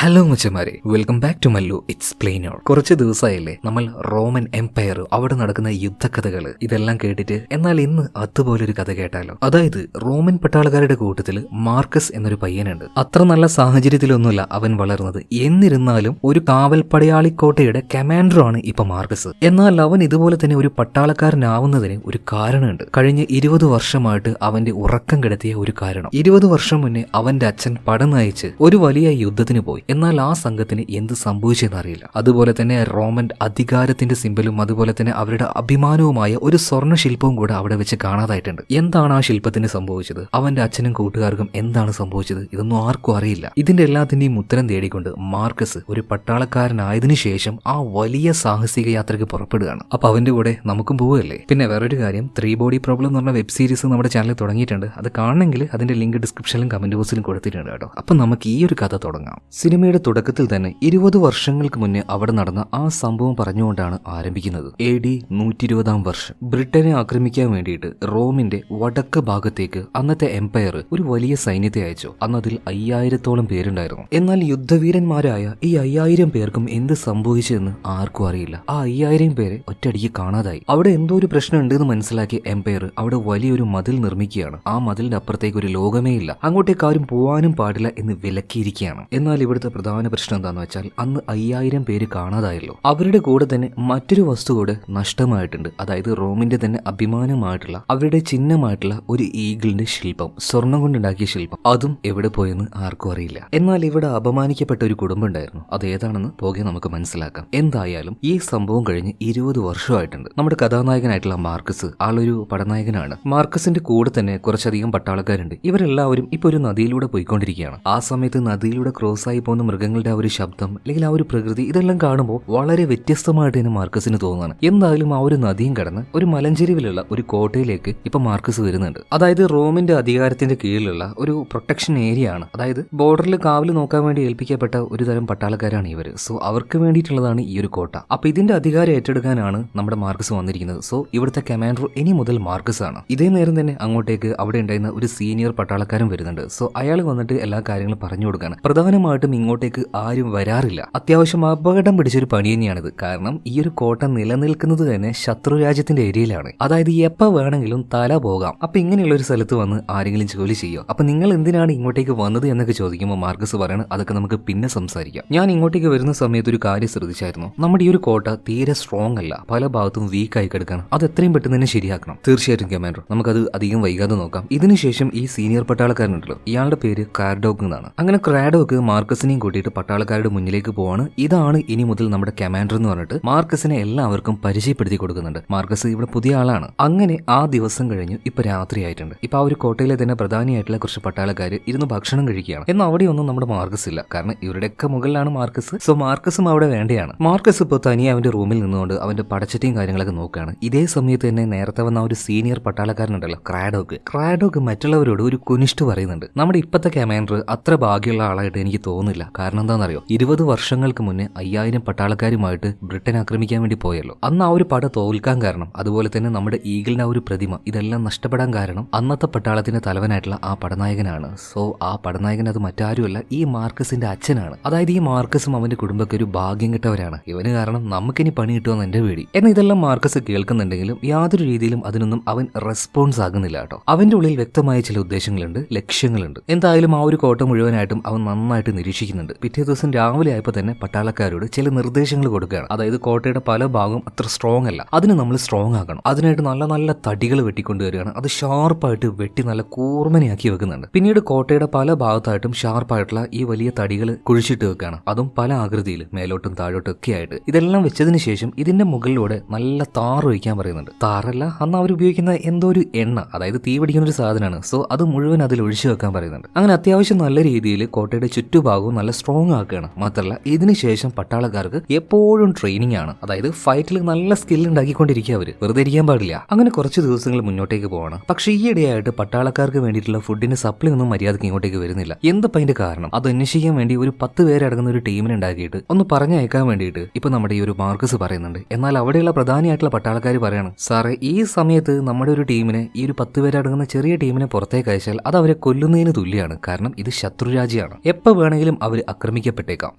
Hello മച്ചമാരെ, welcome back to Mallu explainer. കുറച്ച് ദിവസമായില്ലേ നമ്മൾ റോമൻ എംപയർ അവിടെ നടക്കുന്ന യുദ്ധകഥകൾ ഇതെല്ലാം കേട്ടിട്ട്. എന്നാൽ ഇന്ന് അതുപോലൊരു കഥ കേട്ടാലോ. അതായത് റോമൻ പട്ടാളക്കാരുടെ കൂട്ടത്തിൽ മാർക്കസ് എന്നൊരു പയ്യനുണ്ട്. അത്ര നല്ല സാഹചര്യത്തിലൊന്നുമല്ല അവൻ വളർന്നത്. എന്നിരുന്നാലും ഒരു കാവൽ പടയാളിക്കോട്ടയുടെ കമാൻഡറാണ് ഇപ്പൊ മാർക്കസ്. എന്നാൽ അവൻ ഇതുപോലെ തന്നെ ഒരു പട്ടാളക്കാരനാവുന്നതിന് ഒരു കാരണമുണ്ട്. കഴിഞ്ഞ 20 വർഷമായിട്ട് അവന്റെ ഉറക്കം കെടുത്തിയ ഒരു കാരണം. 20 വർഷം മുന്നേ അവന്റെ അച്ഛൻ പട നയിച്ച് ഒരു വലിയ യുദ്ധത്തിന് പോയി. എന്നാൽ ആ സംഘത്തിന് എന്ത് സംഭവിച്ചെന്ന് അറിയില്ല. അതുപോലെ തന്നെ റോമൻ അധികാരത്തിന്റെ സിംബലും അതുപോലെ തന്നെ അവരുടെ അഭിമാനവുമായ ഒരു സ്വർണ്ണ ശില്പവും കൂടെ അവിടെ വെച്ച് കാണാതായിട്ടുണ്ട്. എന്താണ് ആ ശില്പത്തിന് സംഭവിച്ചത്? അവന്റെ അച്ഛനും കൂട്ടുകാർക്കും എന്താണ് സംഭവിച്ചത്? ഇതൊന്നും ആർക്കും അറിയില്ല. ഇതിന്റെ എല്ലാത്തിന്റെയും ഉത്തരം തേടിക്കൊണ്ട് മാർക്കസ് ഒരു പട്ടാളക്കാരനായതിനു ശേഷം ആ വലിയ സാഹസിക യാത്രയ്ക്ക് പുറപ്പെടുകയാണ്. അപ്പൊ അവന്റെ കൂടെ നമുക്കും പോവുകയല്ലേ. പിന്നെ വേറൊരു കാര്യം, 3 ബോഡി പ്രോബ്ലം എന്ന് പറഞ്ഞ വെബ് സീരീസ് നമ്മുടെ ചാനലിൽ തുടങ്ങിയിട്ടുണ്ട്. അത് കാണണമെങ്കിൽ അതിന്റെ ലിങ്ക് ഡിസ്ക്രിപ്ഷനിലും കമന്റ് ബോക്സിലും കൊടുത്തിട്ടുണ്ട് കേട്ടോ. അപ്പൊ നമുക്ക് ഈ ഒരു കഥ തുടങ്ങാം. സിനിമയുടെ തുടക്കത്തിൽ തന്നെ 20 വർഷങ്ങൾക്ക് മുന്നേ അവിടെ നടന്ന ആ സംഭവം പറഞ്ഞുകൊണ്ടാണ് ആരംഭിക്കുന്നത്. AD 120 വർഷം ബ്രിട്ടനെ ആക്രമിക്കാൻ വേണ്ടിയിട്ട് റോമിന്റെ വടക്ക് ഭാഗത്തേക്ക് അന്നത്തെ എംപയർ ഒരു വലിയ സൈന്യത്തെ അയച്ചു. അന്ന് അതിൽ 5000-ഓളം പേരുണ്ടായിരുന്നു. എന്നാൽ യുദ്ധവീരന്മാരായ ഈ 5000 പേർക്കും എന്ത് സംഭവിച്ചെന്ന് ആർക്കും അറിയില്ല. ആ 5000 പേരെ ഒറ്റയടിക്ക് കാണാതായി. അവിടെ എന്തോ ഒരു പ്രശ്നം ഉണ്ടെന്ന് മനസ്സിലാക്കിയ എംപയർ അവിടെ വലിയൊരു മതിൽ നിർമ്മിക്കുകയാണ്. ആ മതിലിന്റെ അപ്പുറത്തേക്ക് ഒരു ലോകമേ ഇല്ല, അങ്ങോട്ടേക്ക് ആരും പോവാനും പാടില്ല എന്ന് വിലക്കിയിരിക്കുകയാണ്. എന്നാൽ ഇവിടുത്തെ പ്രധാന പ്രശ്നം എന്താന്ന് വെച്ചാൽ അന്ന് 5000 പേര് കാണാതായല്ലോ. അവരുടെ കൂടെ തന്നെ മറ്റൊരു വസ്തു കൂടെ നഷ്ടമായിട്ടുണ്ട്. അതായത് റോമിന്റെ തന്നെ അഭിമാനമായിട്ടുള്ള അവരുടെ ചിഹ്നമായിട്ടുള്ള ഒരു ഈഗിളിന്റെ ശില്പം, സ്വർണം കൊണ്ടുണ്ടാക്കിയ ശില്പം, അതും എവിടെ പോയെന്ന് ആർക്കും അറിയില്ല. എന്നാൽ ഇവിടെ അപമാനിക്കപ്പെട്ട ഒരു കുടുംബം ഉണ്ടായിരുന്നു. അത് ഏതാണെന്ന് പോകെ നമുക്ക് മനസ്സിലാക്കാം. എന്തായാലും ഈ സംഭവം കഴിഞ്ഞ് 20 വർഷമായിട്ടുണ്ട്. നമ്മുടെ കഥാനായകനായിട്ടുള്ള മാർക്കസ് ആളൊരു പടനായകനാണ്. മാർക്കസിന്റെ കൂടെ തന്നെ കുറച്ചധികം പട്ടാളക്കാരുണ്ട്. ഇവരെല്ലാവരും ഇപ്പൊ ഒരു നദിയിലൂടെ പോയിക്കൊണ്ടിരിക്കുകയാണ്. ആ സമയത്ത് നദിയിലൂടെ ക്രോസ് ആയി പോകുന്ന മൃഗങ്ങളുടെ ആ ഒരു ശബ്ദം അല്ലെങ്കിൽ ആ ഒരു പ്രകൃതി ഇതെല്ലാം കാണുമ്പോൾ വളരെ വ്യത്യസ്തമായിട്ട് തന്നെ മാർക്കസിന് തോന്നുകയാണ്. എന്തായാലും ആ ഒരു നദിയും കടന്ന് ഒരു മലഞ്ചെരിവിലുള്ള ഒരു കോട്ടയിലേക്ക് ഇപ്പൊ മാർക്കസ് വരുന്നുണ്ട്. അതായത് റോമിന്റെ അധികാരത്തിന്റെ കീഴിലുള്ള ഒരു പ്രൊട്ടക്ഷൻ ഏരിയ ആണ്. അതായത് ബോർഡറിൽ കാവല് നോക്കാൻ വേണ്ടി ഏൽപ്പിക്കപ്പെട്ട ഒരു തരം പട്ടാളക്കാരാണ് ഇവർ. സോ അവർക്ക് വേണ്ടിയിട്ടുള്ളതാണ് ഈ ഒരു കോട്ട. അപ്പൊ ഇതിന്റെ അധികാരം ഏറ്റെടുക്കാനാണ് നമ്മുടെ മാർക്കസ് വന്നിരിക്കുന്നത്. സോ ഇവിടുത്തെ കമാൻഡർ ഇനി മുതൽ മാർക്കസ് ആണ്. ഇതേ നേരം തന്നെ അങ്ങോട്ടേക്ക് അവിടെ ഉണ്ടായിരുന്ന ഒരു സീനിയർ പട്ടാളക്കാരൻ വരുന്നുണ്ട്. സോ അയാൾ വന്നിട്ട് എല്ലാ കാര്യങ്ങളും പറഞ്ഞു കൊടുക്കുകയാണ്. പ്രധാനമായിട്ടും ഇങ്ങോട്ടേക്ക് ആരും വരാറില്ല. അത്യാവശ്യം അപകടം പിടിച്ചൊരു പണി തന്നെയാണിത്. കാരണം ഈ ഒരു കോട്ട നിലനിൽക്കുന്നത് തന്നെ ശത്രു രാജ്യത്തിന്റെ ഏരിയയിലാണ്. അതായത് എപ്പോ വേണമെങ്കിലും തല പോകാം. അപ്പൊ ഇങ്ങനെയുള്ള ഒരു സ്ഥലത്ത് വന്ന് ആരെങ്കിലും ജോലി ചെയ്യോ? അപ്പൊ നിങ്ങൾ എന്തിനാണ് ഇങ്ങോട്ടേക്ക് വന്നത് എന്നൊക്കെ ചോദിക്കുമ്പോൾ മാർക്കസ് പറയണം, അതൊക്കെ നമുക്ക് പിന്നെ സംസാരിക്കാം. ഞാൻ ഇങ്ങോട്ടേക്ക് വരുന്ന സമയത്ത് ഒരു കാര്യം ശ്രദ്ധിച്ചായിരുന്നു. നമ്മുടെ ഈ ഒരു കോട്ട തീരെ സ്ട്രോങ് അല്ല, പല ഭാഗത്തും വീക്ക് ആയി കിടക്കണം. അത് എത്രയും പെട്ടെന്ന് തന്നെ ശരിയാക്കണം. തീർച്ചയായിട്ടും കമാൻഡർ, നമുക്കത് അധികം വൈകാതെ നോക്കാം. ഇതിനുശേഷം ഈ സീനിയർ പട്ടാളക്കാരനുണ്ടല്ലോ, ഇയാളുടെ പേര് ക്രാഡോക്ക് എന്നാണ്. അങ്ങനെ ക്രാഡോക്ക് മാർക്കസിനെയും കൂട്ടിയിട്ട് പട്ടാളക്കാരുടെ മുന്നിലേക്ക് പോവാണ്. ഇതാണ് ഇനി മുതൽ നമ്മുടെ കമാൻഡർ എന്ന് പറഞ്ഞിട്ട് മാർക്കസിനെ എല്ലാവർക്കും പരിചയപ്പെടുത്തി കൊടുക്കുന്നുണ്ട്. മാർക്കസ് ഇവിടെ പുതിയ ആളാണ്. അങ്ങനെ ആ ദിവസം കഴിഞ്ഞു. ഇപ്പൊ രാത്രിയായിട്ടുണ്ട്. ഇപ്പൊ ആ ഒരു കോട്ടയിലെ തന്നെ പ്രധാനിയായിട്ടുള്ള കുറച്ച് പട്ടാളക്കാർ ഇരുന്ന് ഭക്ഷണം കഴിക്കുകയാണ്. എന്നാൽ അവിടെയൊന്നും നമ്മുടെ മാർക്കസ് ഇല്ല. കാരണം ഇവരുടെയൊക്കെ മുകളിലാണ് മാർക്കസ്. സോ മാർക്കസും അവിടെ വേണ്ടയാണ്. മാർക്കസ് ഇപ്പോൾ തനിയെ അവന്റെ റൂമിൽ നിന്നുകൊണ്ട് അവന്റെ പടച്ചട്ടിയും കാര്യങ്ങളൊക്കെ നോക്കുകയാണ്. ഇതേ സമയത്ത് തന്നെ നേരത്തെ വന്ന ഒരു സീനിയർ പട്ടാളക്കാരനുണ്ടല്ലോ ക്രാഡോക്ക് മറ്റുള്ളവരോട് ഒരു കുനിഷ്ട് പറയുന്നുണ്ട്. നമ്മുടെ ഇപ്പത്തെ കമാൻഡർ അത്ര ഭാഗ്യമുള്ള ആളായിട്ട് എനിക്ക് തോന്നുന്നില്ല. കാരണം എന്താണെന്നറിയോ, 20 വർഷങ്ങൾക്ക് മുന്നേ 5000 പട്ടാളക്കാരുമായിട്ട് ബ്രിട്ടൻ ആക്രമിക്കാൻ വേണ്ടി പോയല്ലോ. അന്ന് ആ ഒരു പട തോൽക്കാൻ കാരണം, അതുപോലെ തന്നെ നമ്മുടെ ഈഗിളിന്റെ ആ ഒരു പ്രതിമ ഇതെല്ലാം നഷ്ടപ്പെടാൻ കാരണം അന്നത്തെ പട്ടാളത്തിന്റെ തലവനായിട്ടുള്ള ആ പടനായകനാണ്. സോ ആ പടനായകൻ അത് മറ്റാരുമല്ല, ഈ മാർക്കസിന്റെ അച്ഛനാണ്. അതായത് ഈ മാർക്കസും അവന്റെ കുടുംബമൊക്കെ ഒരു ഭാഗ്യം കിട്ടവരാണ്. ഇവന് കാരണം നമുക്കിനി പണി കിട്ടുമെന്ന് എന്റെ പേടി. എന്നാൽ ഇതെല്ലാം മാർക്കസ് കേൾക്കുന്നുണ്ടെങ്കിലും യാതൊരു രീതിയിലും അതിനൊന്നും അവൻ റെസ്പോൺസ് ആകുന്നില്ല കേട്ടോ. അവന്റെ ഉള്ളിൽ വ്യക്തമായ ചില ഉദ്ദേശങ്ങളുണ്ട്, ലക്ഷ്യങ്ങളുണ്ട്. എന്തായാലും ആ ഒരു കോട്ട മുഴുവനായിട്ടും അവൻ നന്നായിട്ട് നിരീക്ഷിക്കുന്നുണ്ട്. പിറ്റേ ദിവസം രാവിലെ ആയപ്പോൾ തന്നെ പട്ടാളക്കാരോട് ചില നിർദ്ദേശങ്ങൾ കൊടുക്കുകയാണ്. അതായത് കോട്ടയുടെ പല ഭാഗവും അത്ര സ്ട്രോങ് അല്ല, അതിന് നമ്മൾ സ്ട്രോങ് ആക്കണം. അതിനായിട്ട് നല്ല നല്ല തടികൾ വെട്ടിക്കൊണ്ടുവരികയാണ്. അത് ഷാർപ്പായിട്ട് വെട്ടി നല്ല കൂർമനയാക്കി വെക്കുന്നുണ്ട്. പിന്നീട് കോട്ടയുടെ പല ഭാഗത്തായിട്ടും ഷാർപ്പായിട്ടുള്ള ഈ വലിയ തടികൾ കുഴിച്ചിട്ട് വെക്കുകയാണ്. അതും പല ആകൃതിയിൽ മേലോട്ടും താഴോട്ടും ഒക്കെ ആയിട്ട്. ഇതെല്ലാം വെച്ചതിന് ശേഷം ഇതിന്റെ മുകളിലൂടെ നല്ല താർ ഒഴിക്കാൻ പറയുന്നുണ്ട്. താറല്ല, അന്ന് അവർ ഉപയോഗിക്കുന്ന എന്തോ ഒരു എണ്ണ, അതായത് തീ പിടിക്കുന്ന ഒരു സാധനമാണ്. സോ അത് മുഴുവൻ അതിൽ ഒഴിച്ചു വെക്കാൻ പറയുന്നുണ്ട്. അങ്ങനെ അത്യാവശ്യം നല്ല രീതിയിൽ കോട്ടയുടെ ചുറ്റുഭാഗവും നല്ല സ്ട്രോങ് ആക്കുകയാണ്. മാത്രമല്ല ഇതിനുശേഷം പട്ടാളക്കാർക്ക് എപ്പോഴും ട്രെയിനിങ് ആണ്. അതായത് ഫൈറ്റിൽ നല്ല സ്കിൽ ഉണ്ടാക്കിക്കൊണ്ടിരിക്കുക. അവര് വെറുതെ ഇരിക്കാൻ പാടില്ല. അങ്ങനെ കുറച്ച് ദിവസങ്ങൾ മുന്നോട്ടേക്ക് പോവാണ്. പക്ഷേ ഈ ഇടയായിട്ട് പട്ടാളക്കാർക്ക് വേണ്ടിയിട്ടുള്ള ഫുഡിന്റെ സപ്ലൈ ഒന്നും മര്യാദയ്ക്ക് ഇങ്ങോട്ടേക്ക് വരുന്നില്ല. എന്താ അതിന്റെ കാരണം? അത് അന്വേഷിക്കാൻ വേണ്ടി ഒരു 10 പേരടങ്ങുന്ന ഒരു ടീമിനെ ഉണ്ടാക്കിയിട്ട് ഒന്ന് പറഞ്ഞയക്കാൻ വേണ്ടിയിട്ട് ഇപ്പൊ നമ്മുടെ ഈ ഒരു മാർക്കസ് പറയുന്നുണ്ട്. എന്നാൽ അവിടെയുള്ള പ്രധാനിയായിട്ടുള്ള പട്ടാളക്കാർ പറയാണ്, സാറേ ഈ സമയത്ത് നമ്മുടെ ഒരു ടീമിനെ, ഈ ഒരു 10 പേരടങ്ങുന്ന ചെറിയ ടീമിനെ പുറത്തേക്ക് അയച്ചാൽ അത് അവരെ കൊല്ലുന്നതിന് തുല്യമാണ്. കാരണം ഇത് ശത്രുരാജ്യമാണ്. എപ്പോൾ വേണമെങ്കിലും അവർ അവർ ആക്രമിക്കപ്പെട്ടേക്കാം.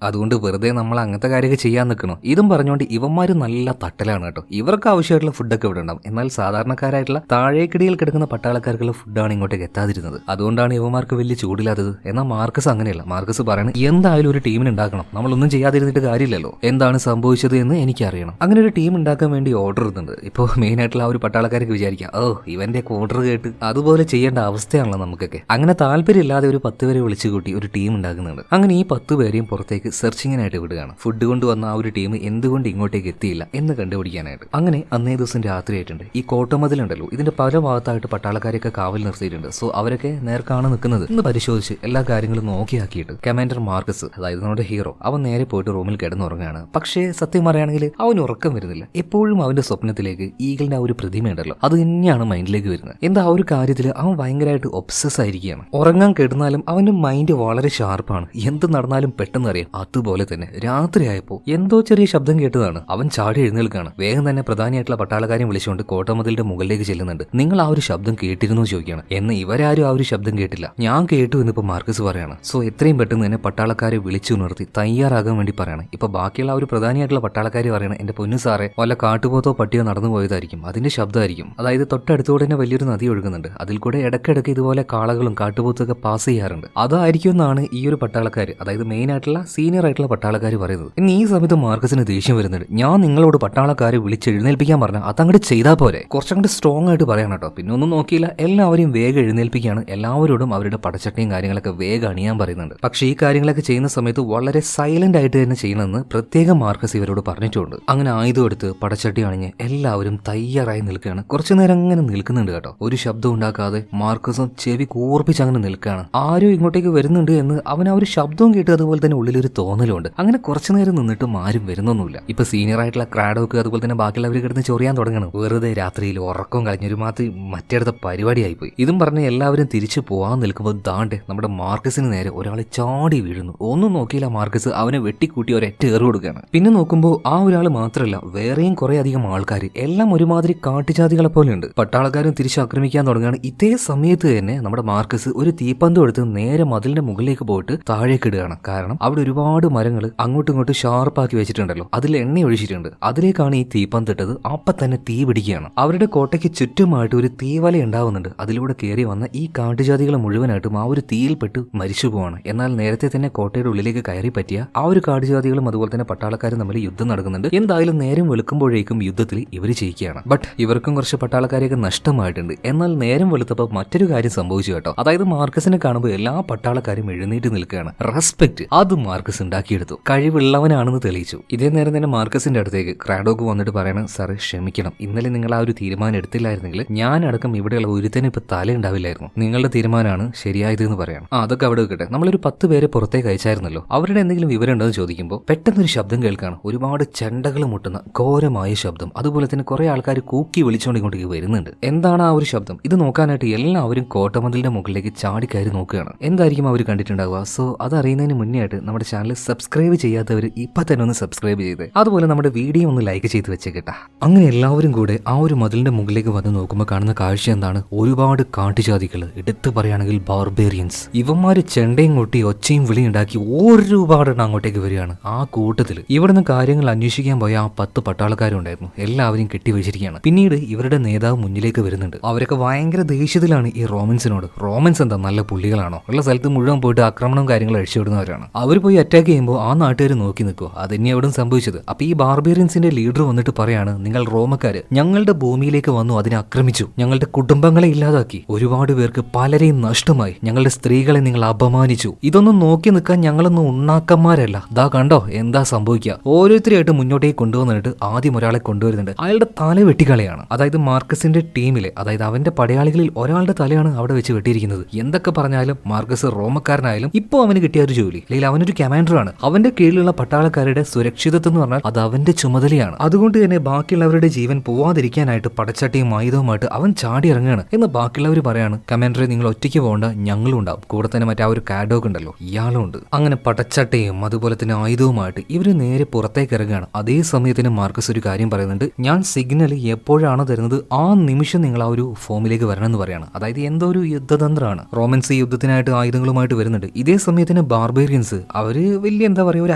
അതുകൊണ്ട് വെറുതെ നമ്മൾ അങ്ങനത്തെ കാര്യമൊക്കെ ചെയ്യാൻ നിൽക്കണം. ഇതും പറഞ്ഞുകൊണ്ട് ഇവന്മാര് നല്ല തട്ടലാണ് കേട്ടോ. ഇവർക്ക് ആവശ്യമായിട്ടുള്ള ഫുഡൊക്കെ ഇവിടെ ഉണ്ടാവും. എന്നാൽ സാധാരണക്കാരായിട്ടുള്ള താഴേക്കിടയിൽ കിടക്കുന്ന പട്ടാളക്കാർക്കുള്ള ഫുഡാണ് ഇങ്ങോട്ടേക്ക് എത്താതിരുന്നത്. അതുകൊണ്ടാണ് ഇവന്മാർക്ക് വലിയ ചൂടില്ലാത്തത്. എന്നാൽ മാർക്കസ് അങ്ങനെയല്ല. മാർക്കസ് പറയുന്നത് എന്തായാലും ഒരു ടീമിന് ഉണ്ടാക്കണം, നമ്മളൊന്നും ചെയ്യാതിരുന്നിട്ട് കാര്യമില്ലല്ലോ, എന്താണ് സംഭവിച്ചത് എന്ന് എനിക്കറിയണം. അങ്ങനെ ഒരു ടീം ഉണ്ടാക്കാൻ വേണ്ടി ഓർഡർ ഇടുന്നുണ്ട്. ഇപ്പോൾ മെയിൻ ആയിട്ടുള്ള ആ ഒരു പട്ടാളക്കാർക്ക് വിചാരിക്കാം, ഓ ഇവന്റെ ഓർഡർ കേട്ട് അതുപോലെ ചെയ്യേണ്ട അവസ്ഥയാണല്ലോ നമുക്കൊക്കെ. അങ്ങനെ താല്പര്യമില്ലാതെ ഒരു 10 പേരെ വിളിച്ചു കൂട്ടി ഒരു ടീം ഉണ്ടാക്കുന്നുണ്ട്. അങ്ങനെ ഈ 10 പേരെയും പുറത്തേക്ക് സെർച്ചിങ്ങിനായിട്ട് വിടുകയാണ്. ഫുഡ് കൊണ്ടുവന്ന ആ ഒരു ടീം എന്തുകൊണ്ട് ഇങ്ങോട്ടേക്ക് എത്തിയില്ല എന്ന് കണ്ടുപിടിക്കാനായിട്ട്. അങ്ങനെ അന്നേ ദിവസം രാത്രിയായിട്ടുണ്ട്. ഈ കോട്ടമതിലുണ്ടല്ലോ, ഇതിന്റെ പല ഭാഗത്തായിട്ട് പട്ടാളക്കാരെയൊക്കെ കാവൽ നിർത്തിയിട്ടുണ്ട്. സോ അവരൊക്കെ നേർക്കാണ് നിൽക്കുന്നത് എന്ന് പരിശോധിച്ച് എല്ലാ കാര്യങ്ങളും നോക്കിയാക്കിയിട്ട് കമാൻഡർ മാർക്കസ്, അതായത് നമ്മുടെ ഹീറോ, അവൻ നേരെ പോയിട്ട് റൂമിൽ കിടന്നുറങ്ങുകയാണ്. പക്ഷേ സത്യം പറയുകയാണെങ്കിൽ അവന് ഉറക്കം വരുന്നില്ല. എപ്പോഴും അവന്റെ സ്വപ്നത്തിലേക്ക് ഈഗിളിന്റെ ആ ഒരു പ്രതിമയുണ്ടല്ലോ, അത് തന്നെയാണ് മൈൻഡിലേക്ക് വരുന്നത്. എന്താ ആ ഒരു കാര്യത്തിൽ അവൻ ഭയങ്കരമായിട്ട് ഒബ്സസ് ആയിരിക്കുകയാണ്. ഉറങ്ങാൻ കിടന്നാലും അവന്റെ മൈൻഡ് വളരെ ഷാർപ്പാണ്. എന്ത് നടന്നാലും പെട്ടെന്ന് അറിയാം. അതുപോലെ തന്നെ രാത്രിയായപ്പോൾ എന്തോ ചെറിയ ശബ്ദം കേട്ടതാണ്. അവൻ ചാടി എഴുന്നേൽക്കാണ്. വേഗം തന്നെ പ്രധാനിയായിട്ടുള്ള പട്ടാളക്കാരെയും വിളിച്ചുകൊണ്ട് കോട്ടമതിലിന്റെ മുകളിലേക്ക് ചെല്ലുന്നുണ്ട്. നിങ്ങൾ ആ ഒരു ശബ്ദം കേട്ടിരുന്നു ചോദിക്കുകയാണ്. എന്ന് ഇവരാരും ആ ഒരു ശബ്ദം കേട്ടില്ല. ഞാൻ കേട്ടു എന്നിപ്പോ മാർക്കസ് പറയാണ്. സോ എത്രയും പെട്ടെന്ന് തന്നെ പട്ടാളക്കാരെ വിളിച്ചു ഉണർത്തി തയ്യാറാകാൻ വേണ്ടി പറയാണ്. ഇപ്പൊ ബാക്കിയുള്ള ആ ഒരു പ്രധാനിയായിട്ടുള്ള പട്ടാളക്കാർ പറയണം, എന്റെ പൊന്നു സാറേ, വല്ല കാട്ടുപോത്തോ പട്ടിയോ നടന്നു പോയതായിരിക്കും, അതിന്റെ ശബ്ദമായിരിക്കും. അതായത് തൊട്ടടുത്തുകൂടെ തന്നെ വലിയൊരു നദി ഒഴുകുന്നുണ്ട്. അതിൽ കൂടെ ഇടയ്ക്കിടയ്ക്ക് ഇതുപോലെ കാളകളും കാട്ടുപോത്തൊക്കെ പാസ് ചെയ്യാറുണ്ട്. അതായിരിക്കും എന്നാണ് ഈ ഒരു പട്ടാളക്കാർ, അതായത് മെയിൻ ആയിട്ടുള്ള സീനിയർ ആയിട്ടുള്ള പട്ടാളക്കാർ പറയുന്നത്. ഇനി ഈ സമയത്ത് മാർക്കസിന് ദേഷ്യം വരുന്നുണ്ട്. ഞാൻ നിങ്ങളോട് പട്ടാളക്കാരെ വിളിച്ച് എഴുന്നേൽപ്പിക്കാൻ പറഞ്ഞാൽ അതങ്ങോട്ട് ചെയ്താൽ പോരെ, കുറച്ചങ്ങോട്ട് സ്ട്രോങ് ആയിട്ട് പറയണം കേട്ടോ. പിന്നെ ഒന്നും നോക്കിയില്ല, എല്ലാവരെയും വേഗം എഴുന്നേൽപ്പിക്കുകയാണ്. എല്ലാവരോടും അവരുടെ പടച്ചട്ടയും കാര്യങ്ങളൊക്കെ വേഗം അണിയാൻ പറയുന്നുണ്ട്. പക്ഷേ ഈ കാര്യങ്ങളൊക്കെ ചെയ്യുന്ന സമയത്ത് വളരെ സൈലന്റ് ആയിട്ട് തന്നെ ചെയ്യണമെന്ന് പ്രത്യേകം മാർക്കസ് ഇവരോട് പറഞ്ഞിട്ടുണ്ട്. അങ്ങനെ ആയുധം എടുത്ത് പടച്ചട്ടി അണിഞ്ഞ് എല്ലാവരും തയ്യാറായി നിൽക്കുകയാണ്. കുറച്ചു നേരം അങ്ങനെ നിൽക്കുന്നുണ്ട് കേട്ടോ. ഒരു ശബ്ദം ഉണ്ടാക്കാതെ മാർക്കസും ചെവി കൂർപ്പിച്ച് അങ്ങനെ നിൽക്കുകയാണ്. ആരും ഇങ്ങോട്ടേക്ക് വരുന്നുണ്ട് എന്ന് അവൻ ആ ഒരു ശബ്ദവും കേട്ട് അതുപോലെ തന്നെ ഉള്ളിലൊരു തോന്നലുണ്ട്. അങ്ങനെ കുറച്ചു നേരം നിന്നിട്ടും ആരും വരുന്നൊന്നുമില്ല. ഇപ്പൊ സീനിയർ ആയിട്ടുള്ള ക്രാഡോക്ക് അതുപോലെ തന്നെ ബാക്കിയുള്ളവർ കിടന്ന് ചൊറിയാൻ തുടങ്ങണം. വെറുതെ രാത്രിയിൽ ഉറക്കം കളഞ്ഞൊരു മാതിരി മറ്റേടത്തെ പരിപാടിയായി പോയി. ഇതും പറഞ്ഞ് എല്ലാവരും തിരിച്ചു പോവാൻ നിൽക്കുമ്പോൾ ദാണ്ടെ നമ്മുടെ മാർക്കസിന് നേരെ ഒരാൾ ചാടി വീഴുന്നു. ഒന്നും നോക്കിയില്ല മാർക്കസ് അവനെ വെട്ടിക്കൂട്ടി ഒരൊറ്റ ഏറ് കൊടുക്കുകയാണ്. പിന്നെ നോക്കുമ്പോൾ ആ ഒരാൾ മാത്രമല്ല, വേറെയും കുറെ അധികം ആൾക്കാർ, എല്ലാം ഒരുമാതിരി കാട്ടുജാതികളെ പോലെയുണ്ട്. പട്ടാളക്കാരും തിരിച്ചു ആക്രമിക്കാൻ തുടങ്ങുകയാണ്. ഇതേ സമയത്ത് തന്നെ നമ്മുടെ മാർക്കസ് ഒരു തീപ്പന്തം എടുത്ത് നേരെ മതിലിന്റെ മുകളിലേക്ക് പോയിട്ട് താഴേക്ക് ഇടുകയാണ്. കാരണം അവിടെ ഒരുപാട് മരങ്ങൾ അങ്ങോട്ടും ഇങ്ങോട്ടും ഷാർപ്പാക്കി വെച്ചിട്ടുണ്ടല്ലോ, അതിൽ എണ്ണ ഒഴിച്ചിട്ടുണ്ട്. അതിലേക്കാണ് ഈ തീപ്പന്തം ഇട്ടത്. അപ്പൊ തന്നെ തീ പിടിക്കുകയാണ്. അവരുടെ കോട്ടയ്ക്ക് ചുറ്റുമായിട്ട് ഒരു തീവല ഉണ്ടാവുന്നുണ്ട്. അതിലൂടെ കയറി വന്ന ഈ കാട്ടുജാതികൾ മുഴുവനായിട്ടും ആ ഒരു തീയിൽപ്പെട്ട് മരിച്ചു പോവാണ്. എന്നാൽ നേരത്തെ തന്നെ കോട്ടയുടെ ഉള്ളിലേക്ക് കയറി പറ്റിയ ആ ഒരു കാട്ടുജാതികളും അതുപോലെ തന്നെ പട്ടാളക്കാരും തമ്മിൽ യുദ്ധം നടക്കുന്നുണ്ട്. എന്തായാലും നേരം വെളുക്കുമ്പോഴേക്കും യുദ്ധത്തിൽ ഇവർ ജയിക്കുകയാണ്. ബട്ട് ഇവർക്കും കുറച്ച് പട്ടാളക്കാരെയൊക്കെ നഷ്ടമായിട്ടുണ്ട്. എന്നാൽ നേരം വെളുത്തപ്പോൾ മറ്റൊരു കാര്യം സംഭവിച്ചു കേട്ടോ. അതായത് മാർക്കസിനെ കാണുമ്പോൾ എല്ലാ പട്ടാളക്കാരും എഴുന്നേറ്റ് നിൽക്കുകയാണ്. റെസ്പെക്ട് അത് മാർക്കസ് ഉണ്ടാക്കിയെടുത്തു. കഴിവുള്ളവനാണെന്ന് തെളിയിച്ചു. ഇതേ നേരം തന്നെ മാർക്കസിന്റെ അടുത്തേക്ക് ക്രാഡോക്ക് വന്നിട്ട് പറയണം, സാറ് ക്ഷമിക്കണം, ഇന്നലെ നിങ്ങൾ ആ ഒരു തീരുമാനം എടുത്തില്ലായിരുന്നെങ്കിൽ ഞാനടക്കം ഇവിടെയുള്ള ഒരുത്തനും ഇപ്പൊ തല ഉണ്ടാവില്ലായിരുന്നു. നിങ്ങളുടെ തീരുമാനമാണ് ശരിയായത് എന്ന് പറയണം. അതൊക്കെ അവിടെ വെക്കട്ടെ. നമ്മളൊരു 10 പേരെ പുറത്തേക്ക് അയച്ചായിരുന്നല്ലോ, അവരുടെ എന്തെങ്കിലും വിവരം ഉണ്ടോ എന്ന് ചോദിക്കുമ്പോൾ പെട്ടെന്നൊരു ശബ്ദം കേൾക്കാണ്. ഒരുപാട് ചെണ്ടകൾ മുട്ടുന്ന ഘോരമായ ശബ്ദം. അതുപോലെ തന്നെ കുറെ ആൾക്കാർ കൂക്കി വിളിച്ചുകൊണ്ട് ഇങ്ങോട്ടേക്ക് വരുന്നുണ്ട്. എന്താണ് ആ ഒരു ശബ്ദം? ഇത് നോക്കാനായിട്ട് എല്ലാവരും കോട്ടമതിലിന്റെ മുകളിലേക്ക് ചാടിക്കയറി നോക്കുകയാണ്. എന്തായിരിക്കും അവർ കണ്ടിട്ടുണ്ടാവുക? സോ അതറിയുന്നതിന് മുന്നേ ആയിട്ട് നമ്മുടെ ചാനൽ സബ്സ്ക്രൈബ് ചെയ്യാത്തവർ ഇപ്പൊ തന്നെ ഒന്ന് സബ്സ്ക്രൈബ് ചെയ്ത് അതുപോലെ നമ്മുടെ വീഡിയോ ഒന്ന് ലൈക്ക് ചെയ്ത് വെച്ചേക്കട്ടാ. അങ്ങനെ എല്ലാവരും കൂടെ ആ ഒരു മതിലിന്റെ മുകളിലേക്ക് വന്ന് നോക്കുമ്പോൾ കാണുന്ന കാഴ്ച എന്താണ്? ഒരുപാട് കാട്ടുജാതികൾ, എടുത്തു പറയുകയാണെങ്കിൽ ബാർബേറിയൻസ്. ഇവന്മാര് ചെണ്ടയും കൊട്ടി ഒച്ചയും വിളിയും ഉണ്ടാക്കി ഒരുപാടെണ്ണം അങ്ങോട്ടേക്ക് വരികയാണ്. ആ കൂട്ടത്തിൽ ഇവിടുന്ന് കാര്യങ്ങൾ അന്വേഷിക്കാൻ പോയ ആ 10 പട്ടാളക്കാരുണ്ടായിരുന്നു. എല്ലാവരും കെട്ടിവെച്ചിരിക്കുകയാണ്. പിന്നീട് ഇവരുടെ നേതാവ് മുന്നിലേക്ക് വരുന്നുണ്ട്. അവരൊക്കെ ഭയങ്കര ദേഷ്യത്തിലാണ് ഈ റോമൻസിനോട്. റോമൻസ് എന്താ നല്ല പുള്ളികളാണോ? ഉള്ള സ്ഥലത്ത് മുഴുവൻ പോയിട്ട് ആക്രമണവും കാര്യങ്ങളും അഴിച്ചുവിടുന്നവരാണ്. അവർ പോയി അറ്റാക്ക് ചെയ്യുമ്പോൾ ആ നാട്ടുകാർ നോക്കി നിൽക്കുക. അതന്നെ അവിടെ സംഭവിച്ചത്. അപ്പൊ ഈ ബാർബേറിയൻസിന്റെ ലീഡർ വന്നിട്ട് പറയാണ്, നിങ്ങൾ റോമക്കാര് ഞങ്ങളുടെ ഭൂമിയിലേക്ക് വന്നു, അതിനെ ആക്രമിച്ചു, ഞങ്ങളുടെ കുടുംബങ്ങളെ ഇല്ലാതാക്കി, ഒരുപാട് പേർക്ക് പലരെയും നഷ്ടമായി, ഞങ്ങളുടെ സ്ത്രീകളെ നിങ്ങൾ അപമാനിച്ചു. ഇതൊന്നും നോക്കി നിൽക്കാൻ ഞങ്ങളൊന്നും ഉണ്ണാക്കന്മാരല്ല. ദാ കണ്ടോ എന്താ സംഭവിക്കുക. ഓരോരുത്തരെയായിട്ട് മുന്നോട്ടേക്ക് കൊണ്ടുവന്നിട്ട് ആദ്യം ഒരാളെ കൊണ്ടുവരുന്നുണ്ട്. അയാളുടെ തല വെട്ടിക്കളയാണ്. അതായത് മാർക്കസിന്റെ ടീമിലെ, അതായത് അവന്റെ പടയാളികളിൽ ഒരാളുടെ തലയാണ് അവിടെ വെച്ച് വെട്ടിയിരിക്കുന്നത്. എന്തൊക്കെ പറഞ്ഞാലും മാർക്കസ് റോമക്കാരനായാലും ഇപ്പോൾ അവന് കിട്ടിയ ഒരു ജോലി, അല്ലെങ്കിൽ അവനൊരു കമാൻഡറാണ്. അവന്റെ കീഴിലുള്ള പട്ടാളക്കാരുടെ സുരക്ഷിതത്വം എന്ന് പറഞ്ഞാൽ അത് അവന്റെ ചുമതലയാണ്. അതുകൊണ്ട് തന്നെ ബാക്കിയുള്ളവരുടെ ജീവൻ പോവാതിരിക്കാനായിട്ട് പടച്ചട്ടിയും ആയുധവുമായിട്ട് അവൻ ചാടി ഇറങ്ങുകയാണ്. എന്ന് ബാക്കിയുള്ളവർ പറയാണ്, കമാൻഡറെ നിങ്ങൾ ഒറ്റയ്ക്ക് പോകേണ്ട, ഞങ്ങളും ഉണ്ടാവും. കൂടെ തന്നെ മറ്റേ ആ ഒരു കാഡോക്ക് ഉണ്ടല്ലോ, ഇയാളും ഉണ്ട്. അങ്ങനെ പടച്ചട്ടയും അതുപോലെ തന്നെ ആയുധവുമായിട്ട് ഇവര് നേരെ പുറത്തേക്ക് ഇറങ്ങുകയാണ്. അതേ സമയത്തിന് മാർക്കസ് ഒരു കാര്യം പറയുന്നുണ്ട്, ഞാൻ സിഗ്നൽ എപ്പോഴാണോ തരുന്നത് ആ നിമിഷം നിങ്ങൾ ആ ഒരു ഫോമിലേക്ക് വരണം എന്ന് പറയാണ്. അതായത് എന്തോ ഒരു യുദ്ധതന്ത്രമാണ്. റോമൻസ് ഈ യുദ്ധത്തിനായിട്ട് ആയുധങ്ങളുമായിട്ട് വരുന്നുണ്ട്. ഇതേ സമയത്തിന് ബാർബേറിയൻസ് അവര് വലിയ എന്താ പറയുക ഒരു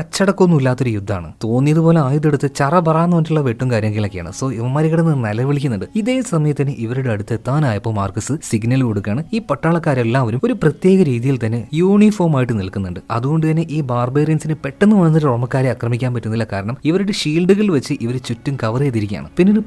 അച്ചടക്കമൊന്നും ഇല്ലാത്തൊരു യുദ്ധമാണ്. തോന്നിയതുപോലെ ആയുധെടുത്ത് ചറ പറയാന്ന് പറഞ്ഞിട്ടുള്ള വെട്ടും കാര്യങ്ങളൊക്കെയാണ്. സോ ഇവന്മാർ കിടന്ന് നിലവിളിക്കുന്നുണ്ട്. ഇതേ സമയത്തിന് ഇവരുടെ അടുത്ത് എത്താനായപ്പോൾ മാർക്കസ് സിഗ്നൽ കൊടുക്കുകയാണ്. ഈ പട്ടാളക്കാരെല്ലാവരും ഒരു പ്രത്യേക രീതിയിൽ തന്നെ യൂണിഫോം ആയിട്ട് നിൽക്കുന്നുണ്ട്. അതുകൊണ്ട് തന്നെ ഈ ബാർബേറിയൻസിന് പെട്ടെന്ന് വന്നിട്ട് റോമക്കാരെ ആക്രമിക്കാൻ പറ്റുന്നില്ല. കാരണം ഇവരുടെ ഷീൽഡുകൾ വെച്ച് ഇവർ ചുറ്റും കവർ ചെയ്തിരിക്കുകയാണ്. പിന്നീട്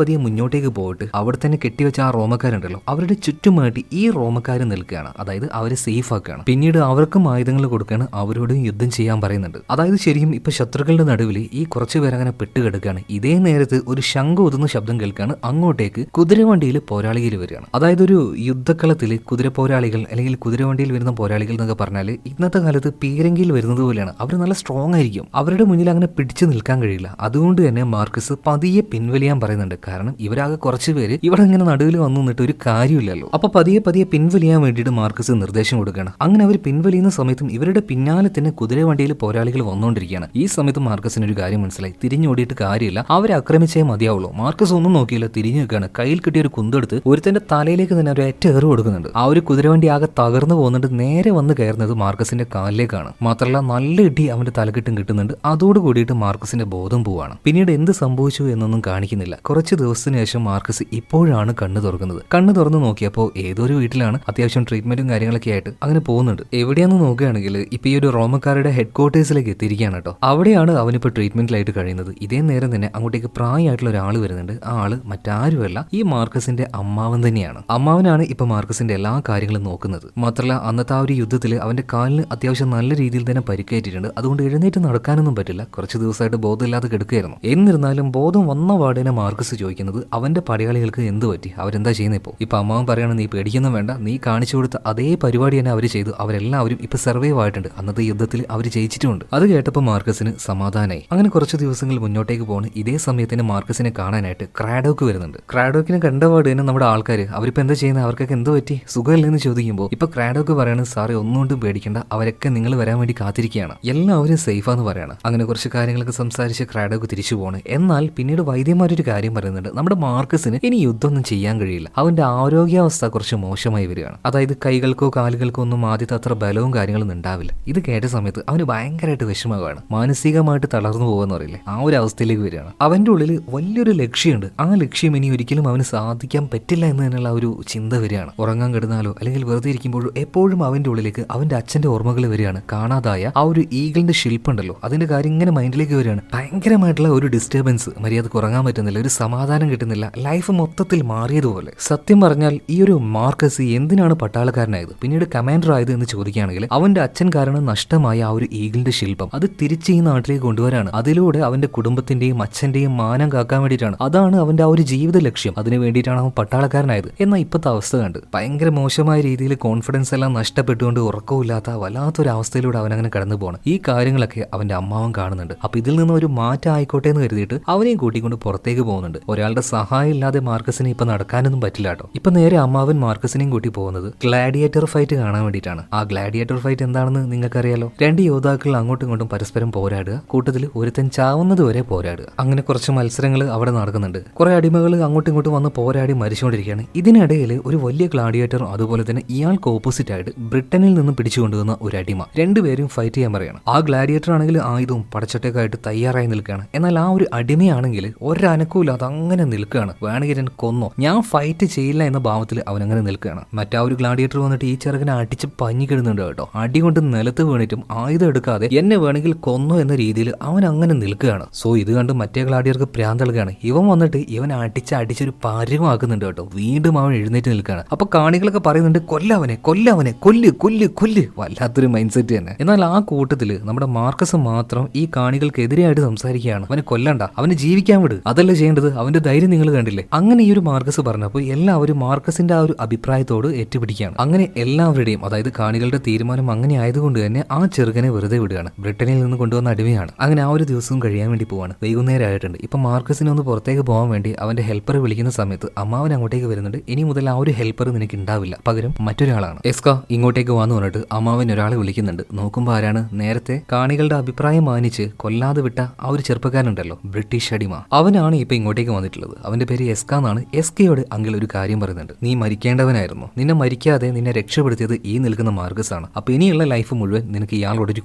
പതിയെ മുന്നോട്ടേക്ക് പോയിട്ട് അവിടെ തന്നെ കെട്ടിവെച്ച ആ റോമക്കാരുണ്ടല്ലോ അവരുടെ ചുറ്റുമായിട്ട് ഈ റോമക്കാർ നിൽക്കുകയാണ്. അതായത് അവരെ സേഫ് ആക്കുകയാണ്. പിന്നീട് അവർക്കും ആയുധങ്ങൾ കൊടുക്കുകയാണ്. അവരോടും യുദ്ധം ചെയ്യാൻ പറയുന്നുണ്ട്. അതായത് ശരിക്കും ഇപ്പൊ ശത്രുക്കളുടെ നടുവിൽ ഈ കുറച്ച് പേരങ്ങനെ പെട്ടുകിടക്കുകയാണ്. ഇതേ നേരത്ത് ഒരു ശംഖ് ഊതുന്ന ശബ്ദം കേൾക്കുകയാണ്. അങ്ങോട്ടേക്ക് കുതിരവണ്ടിയിൽ പോരാളികൾ വരികയാണ്. അതായത് ഒരു യുദ്ധക്കളത്തിൽ കുതിര പോരാളികൾ അല്ലെങ്കിൽ കുതിരവണ്ടിയിൽ വരുന്ന പോരാളികൾ എന്നൊക്കെ പറഞ്ഞാൽ ഇന്നത്തെ കാലത്ത് പീരങ്കിയിൽ വരുന്നത് പോലെയാണ്. അവർ നല്ല സ്ട്രോങ് ആയിരിക്കും. അവരുടെ മുന്നിൽ അങ്ങനെ പിടിച്ചു നിൽക്കാൻ കഴിയില്ല. അതുകൊണ്ട് തന്നെ മാർക്കസ് പതിയെ പിൻവലിയാൻ പറയുന്നുണ്ട്. കാരണം ഇവരാകെ കുറച്ച് പേര് ഇവിടെ ഇങ്ങനെ നടുവിൽ വന്നു നിന്നിട്ട് ഒരു കാര്യമില്ലല്ലോ. അപ്പൊ പതിയെ പിൻവലിയാൻ വേണ്ടിയിട്ട് മാർക്കസ് നിർദ്ദേശം കൊടുക്കുകയാണ്. അങ്ങനെ അവർ പിൻവലിയുന്ന സമയത്തും ഇവരുടെ പിന്നാലെ തന്നെ കുതിരവണ്ടിയിൽ പോരാളികൾ വന്നുകൊണ്ടിരിക്കുകയാണ്. ഈ സമയത്ത് മാർക്കസിന് ഒരു കാര്യം മനസ്സിലായി. തിരിഞ്ഞോടിയിട്ട് കാര്യമില്ല, അവരെ ആക്രമിച്ചേ മതിയാവുള്ളൂ. മാർക്കസ് ഒന്നും നോക്കിയില്ല, തിരിഞ്ഞു നിൽക്കുകയാണ്. കയ്യിൽ കിട്ടിയ ഒരു കുന്തെടുത്ത് ഒരുത്തന്റെ തലയിലേക്ക് തന്നെ ഒരു ഒറ്റ ഏറ് കൊടുക്കുന്നുണ്ട്. ആ ഒരു കുതിരവണ്ടി ആകെ തകർന്നു പോകുന്നുണ്ട്. നേരെ വന്ന് കയറുന്നത് മാർക്കസിന്റെ കാലിലേക്കാണ്. മാത്രമല്ല നല്ല ഇടി അവന്റെ തലക്കെട്ടും കിട്ടുന്നുണ്ട്. അതോട് കൂടിയിട്ട് മാർക്കസിന്റെ ബോധം പോവാണ്. പിന്നീട് എന്ത് സംഭവിച്ചു എന്നൊന്നും കാണിക്കുന്നില്ല. കുറച്ച് ദിവസത്തിന് ശേഷം മാർക്കസ് ഇപ്പോഴാണ് കണ്ണു തുറക്കുന്നത്. കണ്ണു തുറന്ന് നോക്കിയപ്പോൾ ഏതൊരു വീട്ടിലാണ് അത്യാവശ്യം ട്രീറ്റ്മെന്റും കാര്യങ്ങളൊക്കെ ആയിട്ട് അങ്ങനെ പോകുന്നുണ്ട്. എവിടെയാണെന്ന് നോക്കുകയാണെങ്കിൽ ഇപ്പൊ ഈ ഒരു റോമക്കാരുടെ ഹെഡ് ക്വാർട്ടേഴ്സിലേക്ക് എത്തിയിരിക്കുകയാണ് കേട്ടോ. അവിടെയാണ് അവനിപ്പോൾ ട്രീറ്റ്മെന്റിലായിട്ട് കഴിയുന്നത്. ഇതേ നേരം തന്നെ അങ്ങോട്ടേക്ക് പ്രായമായിട്ടുള്ള ഒരാൾ വരുന്നുണ്ട്. ആ ആള് മറ്റാരുമല്ല, ഈ മാർക്കസിന്റെ അമ്മാവൻ തന്നെയാണ്. അമ്മാവനാണ് ഇപ്പൊ മാർക്കസിന്റെ എല്ലാ കാര്യങ്ങളും നോക്കുന്നത്. മാത്രമല്ല അന്നത്തെ ആ ഒരു യുദ്ധത്തിൽ അവന്റെ കാലിന് അത്യാവശ്യം നല്ല രീതിയിൽ തന്നെ പരിക്കേറ്റിട്ടുണ്ട്. അതുകൊണ്ട് എഴുന്നേറ്റ് നടക്കാനൊന്നും പറ്റില്ല. കുറച്ച് ദിവസമായിട്ട് ബോധമില്ലാതെ കിടക്കുകയായിരുന്നു. എന്നിരുന്നാലും ബോധം വന്ന പാടിനെ മാർക്കസ് ചോദിക്കുന്നത് അവന്റെ പടയാളികൾക്ക് എന്ത് പറ്റി, അവരെന്താ ചെയ്യുന്നത് ഇപ്പൊ അമ്മാവൻ പറയണം നീ പേടിക്കൊന്നും വേണ്ട, നീ കാണിച്ചു കൊടുത്ത അതേ പരിപാടി തന്നെ അവർ ചെയ്തു. അവരെല്ലാവരും ഇപ്പൊ സർവൈവ് ആയിട്ടുണ്ട്. അന്നത്തെ യുദ്ധത്തിൽ അവർ ജയിച്ചിട്ടുണ്ട്. അത് കേട്ടപ്പോൾ മാർക്കസിന് സമാധാനമായി. അങ്ങനെ കുറച്ച് ദിവസങ്ങൾ മുന്നോട്ടേക്ക് പോകണം. ഇതേ സമയത്തിന് മാർക്കസിനെ കാണാനായിട്ട് ക്രാഡോക്ക് വരുന്നുണ്ട്. ക്രാഡോക്കിനെ കണ്ടപാട് തന്നെ നമ്മുടെ ആൾക്കാർ അവരിപ്പോ എന്താ ചെയ്യുന്നത്, അവർക്കൊക്കെ എന്ത് പറ്റി, സുഖമില്ലെന്ന് ചോദിക്കുമ്പോൾ ഇപ്പൊ ക്രാഡോക്ക് പറയണത് സാറേ ഒന്നുകൊണ്ടും പേടിക്കേണ്ട, അവരൊക്കെ നിങ്ങൾ വരാൻ വേണ്ടി കാത്തിരിക്കുകയാണ്, എല്ലാവരും സേഫാന്ന് പറയാണ്. അങ്ങനെ കുറച്ച് കാര്യങ്ങളൊക്കെ സംസാരിച്ച് ക്രാഡോക്ക് തിരിച്ചു പോകണം. എന്നാൽ പിന്നീട് വൈദ്യന്മാരൊരു കാര്യം പറയുന്നുണ്ട്. നമ്മുടെ മാർക്കസിന് ഇനി യുദ്ധമൊന്നും ചെയ്യാൻ കഴിയില്ല. അവന്റെ ആരോഗ്യാവസ്ഥ കുറച്ച് മോശമായി വരികയാണ്. അതായത് കൈകൾക്കോ കാലുകൾക്കോ ഒന്നും ആദ്യത്തെ അത്ര ബലവും കാര്യങ്ങളൊന്നും ഉണ്ടാവില്ല. ഇത് കേട്ട സമയത്ത് അവന് ഭയങ്കരമായിട്ട് വിഷമമാണ്. മാനസികമായിട്ട് തളർന്നു പോകുമെന്ന് പറയില്ലേ, ആ ഒരു അവസ്ഥയിലേക്ക് വരികയാണ്. അവന്റെ ഉള്ളിൽ വലിയൊരു ലക്ഷ്യമുണ്ട്. ആ ലക്ഷ്യം ഇനി ഒരിക്കലും അവന് സാധിക്കാൻ പറ്റില്ല എന്ന് തന്നെയുള്ള ഒരു ചിന്ത വരികയാണ്. ഉറങ്ങാൻ കിടന്നാലോ അല്ലെങ്കിൽ വെറുതെ ഇരിക്കുമ്പോഴോ എപ്പോഴും അവന്റെ ഉള്ളിലേക്ക് അവന്റെ അച്ഛന്റെ ഓർമ്മകൾ വരികയാണ്. കാണാതായ ആ ഒരു ഈഗിളിന്റെ ശില്പുണ്ടല്ലോ, അതിന്റെ കാര്യം ഇങ്ങനെ മൈൻഡിലേക്ക് വരികയാണ്. ഭയങ്കരമായിട്ടുള്ള ഒരു ഡിസ്റ്റർബൻസ്, മര്യാദക്ക് ഉറങ്ങാൻ പറ്റുന്നില്ല, ഒരു സമാധാനം കിട്ടുന്നില്ല, ലൈഫ് മൊത്തത്തിൽ മാറിയതുപോലെ. സത്യം പറഞ്ഞാൽ ഈ ഒരു മാർക്കസ് എന്തിനാണ് പട്ടാളക്കാരനായത്, പിന്നീട് കമാൻഡർ ആയത് എന്ന് ചോദിക്കുകയാണെങ്കിൽ അവന്റെ അച്ഛൻ കാരണം നഷ്ടമായ ആ ഒരു ഈഗിളിന്റെ ശില്പം അത് തിരിച്ച് ഈ നാട്ടിലേക്ക് കൊണ്ടുവരാണ്. അതിലൂടെ അവന്റെ കുടുംബത്തിന്റെയും അച്ഛന്റെയും മാനം കാക്കാൻ വേണ്ടിയിട്ടാണ്. അതാണ് അവന്റെ ആ ഒരു ജീവിത ലക്ഷ്യം. അതിന് വേണ്ടിയിട്ടാണ് അവൻ പട്ടാളക്കാരനായത്. എന്നാൽ ഇപ്പോഴത്തെ അവസ്ഥ കണ്ട് ഭയങ്കര മോശമായ രീതിയിൽ കോൺഫിഡൻസ് എല്ലാം നഷ്ടപ്പെട്ടുകൊണ്ട് ഉറക്കമില്ലാത്ത വല്ലാത്തൊരു അവസ്ഥയിലൂടെ അവനങ്ങനെ കടന്നു പോകണം. ഈ കാര്യങ്ങളൊക്കെ അവന്റെ അമ്മാവൻ കാണുന്നുണ്ട്. അപ്പൊ ഇതിൽ നിന്ന് ഒരു മാറ്റം ആയിക്കോട്ടെ എന്ന് കരുതിയിട്ട് അവനെയും കൂട്ടിക്കൊണ്ട് പുറത്തേക്ക് പോകുന്നുണ്ട്. ഒരാളുടെ സഹായം ഇല്ലാതെ മാർക്കസിന് ഇപ്പൊ നടക്കാനൊന്നും പറ്റില്ല കേട്ടോ. ഇപ്പൊ നേരെ അമ്മാവൻ മാർക്കസിനെയും കൂട്ടി പോകുന്നത് ഗ്ലാഡിയേറ്റർ ഫൈറ്റ് കാണാൻ വേണ്ടിയിട്ടാണ്. ആ ഗ്ലാഡിയേറ്റർ ഫൈറ്റ് എന്താണെന്ന് നിങ്ങൾക്കറിയാലോ. രണ്ട് യോദ്ധാക്കൾ അങ്ങോട്ടും ഇങ്ങോട്ടും പരസ്പരം പോരാടുക, കൂട്ടത്തിൽ ഒരുത്തൻ ചാവുന്നത് വരെ പോരാടുക. അങ്ങനെ കുറച്ച് മത്സരങ്ങൾ അവിടെ നടക്കുന്നുണ്ട്. കുറെ അടിമകൾ അങ്ങോട്ടും ഇങ്ങോട്ടും വന്ന് പോരാടി മരിച്ചുകൊണ്ടിരിക്കുകയാണ്. ഇതിനിടയിൽ ഒരു വലിയ ഗ്ലാഡിയേറ്ററും അതുപോലെ തന്നെ ഇയാൾക്ക് ഓപ്പോസിറ്റ് ആയിട്ട് ബ്രിട്ടനിൽ നിന്ന് പിടിച്ചുകൊണ്ടുവന്ന ഒരു അടിമ, രണ്ടുപേരും ഫൈറ്റ് ചെയ്യാൻ പറയാണ്. ആ ഗ്ലാഡിയേറ്റർ ആണെങ്കിൽ ആയുധവും പടച്ചട്ടയൊക്കെ തയ്യാറായി നിൽക്കുകയാണ്. എന്നാൽ ആ ഒരു അടിമയാണെങ്കിൽ ഒരനക്കമില്ലാതെ അങ്ങനെ നിൽക്കുകയാണ്. വേണമെങ്കിൽ എന്നെ കൊന്നോ, ഞാൻ ഫൈറ്റ് ചെയ്യില്ല എന്ന ഭാവത്തിൽ അവനങ്ങനെ നിൽക്കുകയാണ്. മറ്റാ ഒരു ഗ്ലാഡിയേറ്റർ വന്നിട്ട് ഈ ചെറുക്കനെ അടിച്ച് പഞ്ഞിക്കിടുന്നുണ്ട് കേട്ടോ. അടി കൊണ്ട് നിലത്ത് വീണിട്ടും ആയുധം എടുക്കാതെ എന്നെ വേണമെങ്കിൽ കൊന്നോ എന്ന രീതിയിൽ അവൻ അങ്ങനെ നിൽക്കുകയാണ്. സോ ഇത് കണ്ട് മറ്റേ ഗ്ലാഡിയേറ്റർക്ക് ഭ്രാന്തളുകയാണ്. ഇവൻ വന്നിട്ട് ഇവൻ അടിച്ചൊരു പാര്യമാക്കുന്നുണ്ട് കേട്ടോ. വീണ്ടും അവൻ എഴുന്നേറ്റ് നിൽക്കുകയാണ്. അപ്പൊ കാണികളൊക്കെ പറയുന്നുണ്ട് കൊല്ലവനെ കൊല്ലവനെ കൊല്ല് കൊല്ല് കൊല്ല്. വല്ലാത്തൊരു മൈൻഡ് സെറ്റ് തന്നെ. എന്നാൽ ആ കൂട്ടത്തിൽ നമ്മുടെ മാർക്കസ് മാത്രം ഈ കാണികൾക്കെതിരെയായിട്ട് സംസാരിക്കുകയാണ്. അവനെ കൊല്ലണ്ട, അവന് ജീവിക്കാൻ വിട്, അതല്ല ചെയ്യേണ്ടത്, അവന്റെ ധൈര്യം നിങ്ങൾ കണ്ടില്ലേ. അങ്ങനെ ഈ ഒരു മാർക്കസ് പറഞ്ഞപ്പോൾ എല്ലാവരും മാർക്കസിന്റെ ആ ഒരു അഭിപ്രായത്തോട് ഏറ്റുപിടിക്കുകയാണ്. അങ്ങനെ എല്ലാവരുടെയും അതായത് കാണികളുടെ തീരുമാനം അങ്ങനെ ആയതുകൊണ്ട് തന്നെ ആ ചെറുക്കനെ വെറുതെ വിടുകയാണ്. ബ്രിട്ടനിൽ നിന്ന് കൊണ്ടുവന്ന അടിമയാണ്. അങ്ങനെ ആ ഒരു ദിവസവും കഴിയാൻ വേണ്ടി പോവാണ്. വൈകുന്നേരം ആയിട്ടുണ്ട്. ഇപ്പൊ മാർക്കസിനെ ഒന്ന് പുറത്തേക്ക് പോകാൻ വേണ്ടി അവന്റെ ഹെൽപ്പറെ വിളിക്കുന്ന സമയത്ത് അമ്മാവൻ അങ്ങോട്ടേക്ക് വരുന്നുണ്ട്. ഇനി മുതൽ ആ ഒരു ഹെൽപ്പർ നിനക്ക് ഉണ്ടാവില്ല, പകരം മറ്റൊരാളാണ്. എസ്ക ഇങ്ങോട്ടേക്ക് വന്നു പറഞ്ഞിട്ട് അമ്മാവൻ ഒരാളെ വിളിക്കുന്നുണ്ട്. നോക്കുമ്പോൾ ആരാണ്, നേരത്തെ കാണികളുടെ അഭിപ്രായം മാനിച്ച് കൊല്ലാതെ വിട്ട ആ ഒരു ചെറുപ്പക്കാരനുണ്ടല്ലോ, ബ്രിട്ടീഷ് അടിമ, അവനാണ് ഇപ്പൊ ഇങ്ങോട്ടേക്ക് വന്നിട്ടുള്ളത്. അവന്റെ പേര് എസ്ക എന്നാണ്. എസ്കയോട് അങ്കിൾ ഒരു കാര്യം പറയുന്നുണ്ട്. നീ മരിക്കേണ്ടവനായിരുന്നു. നിന്നെ മരിക്കാതെ നിന്നെ രക്ഷപ്പെടുത്തിയത് ഈ നിൽക്കുന്ന മാർക്കസ് ആണ്. അപ്പൊ ഇനിയുള്ള ഇനിയുള്ള ലൈഫ് മുഴുവൻ നിനക്ക് ഇയാളോട് ഒരു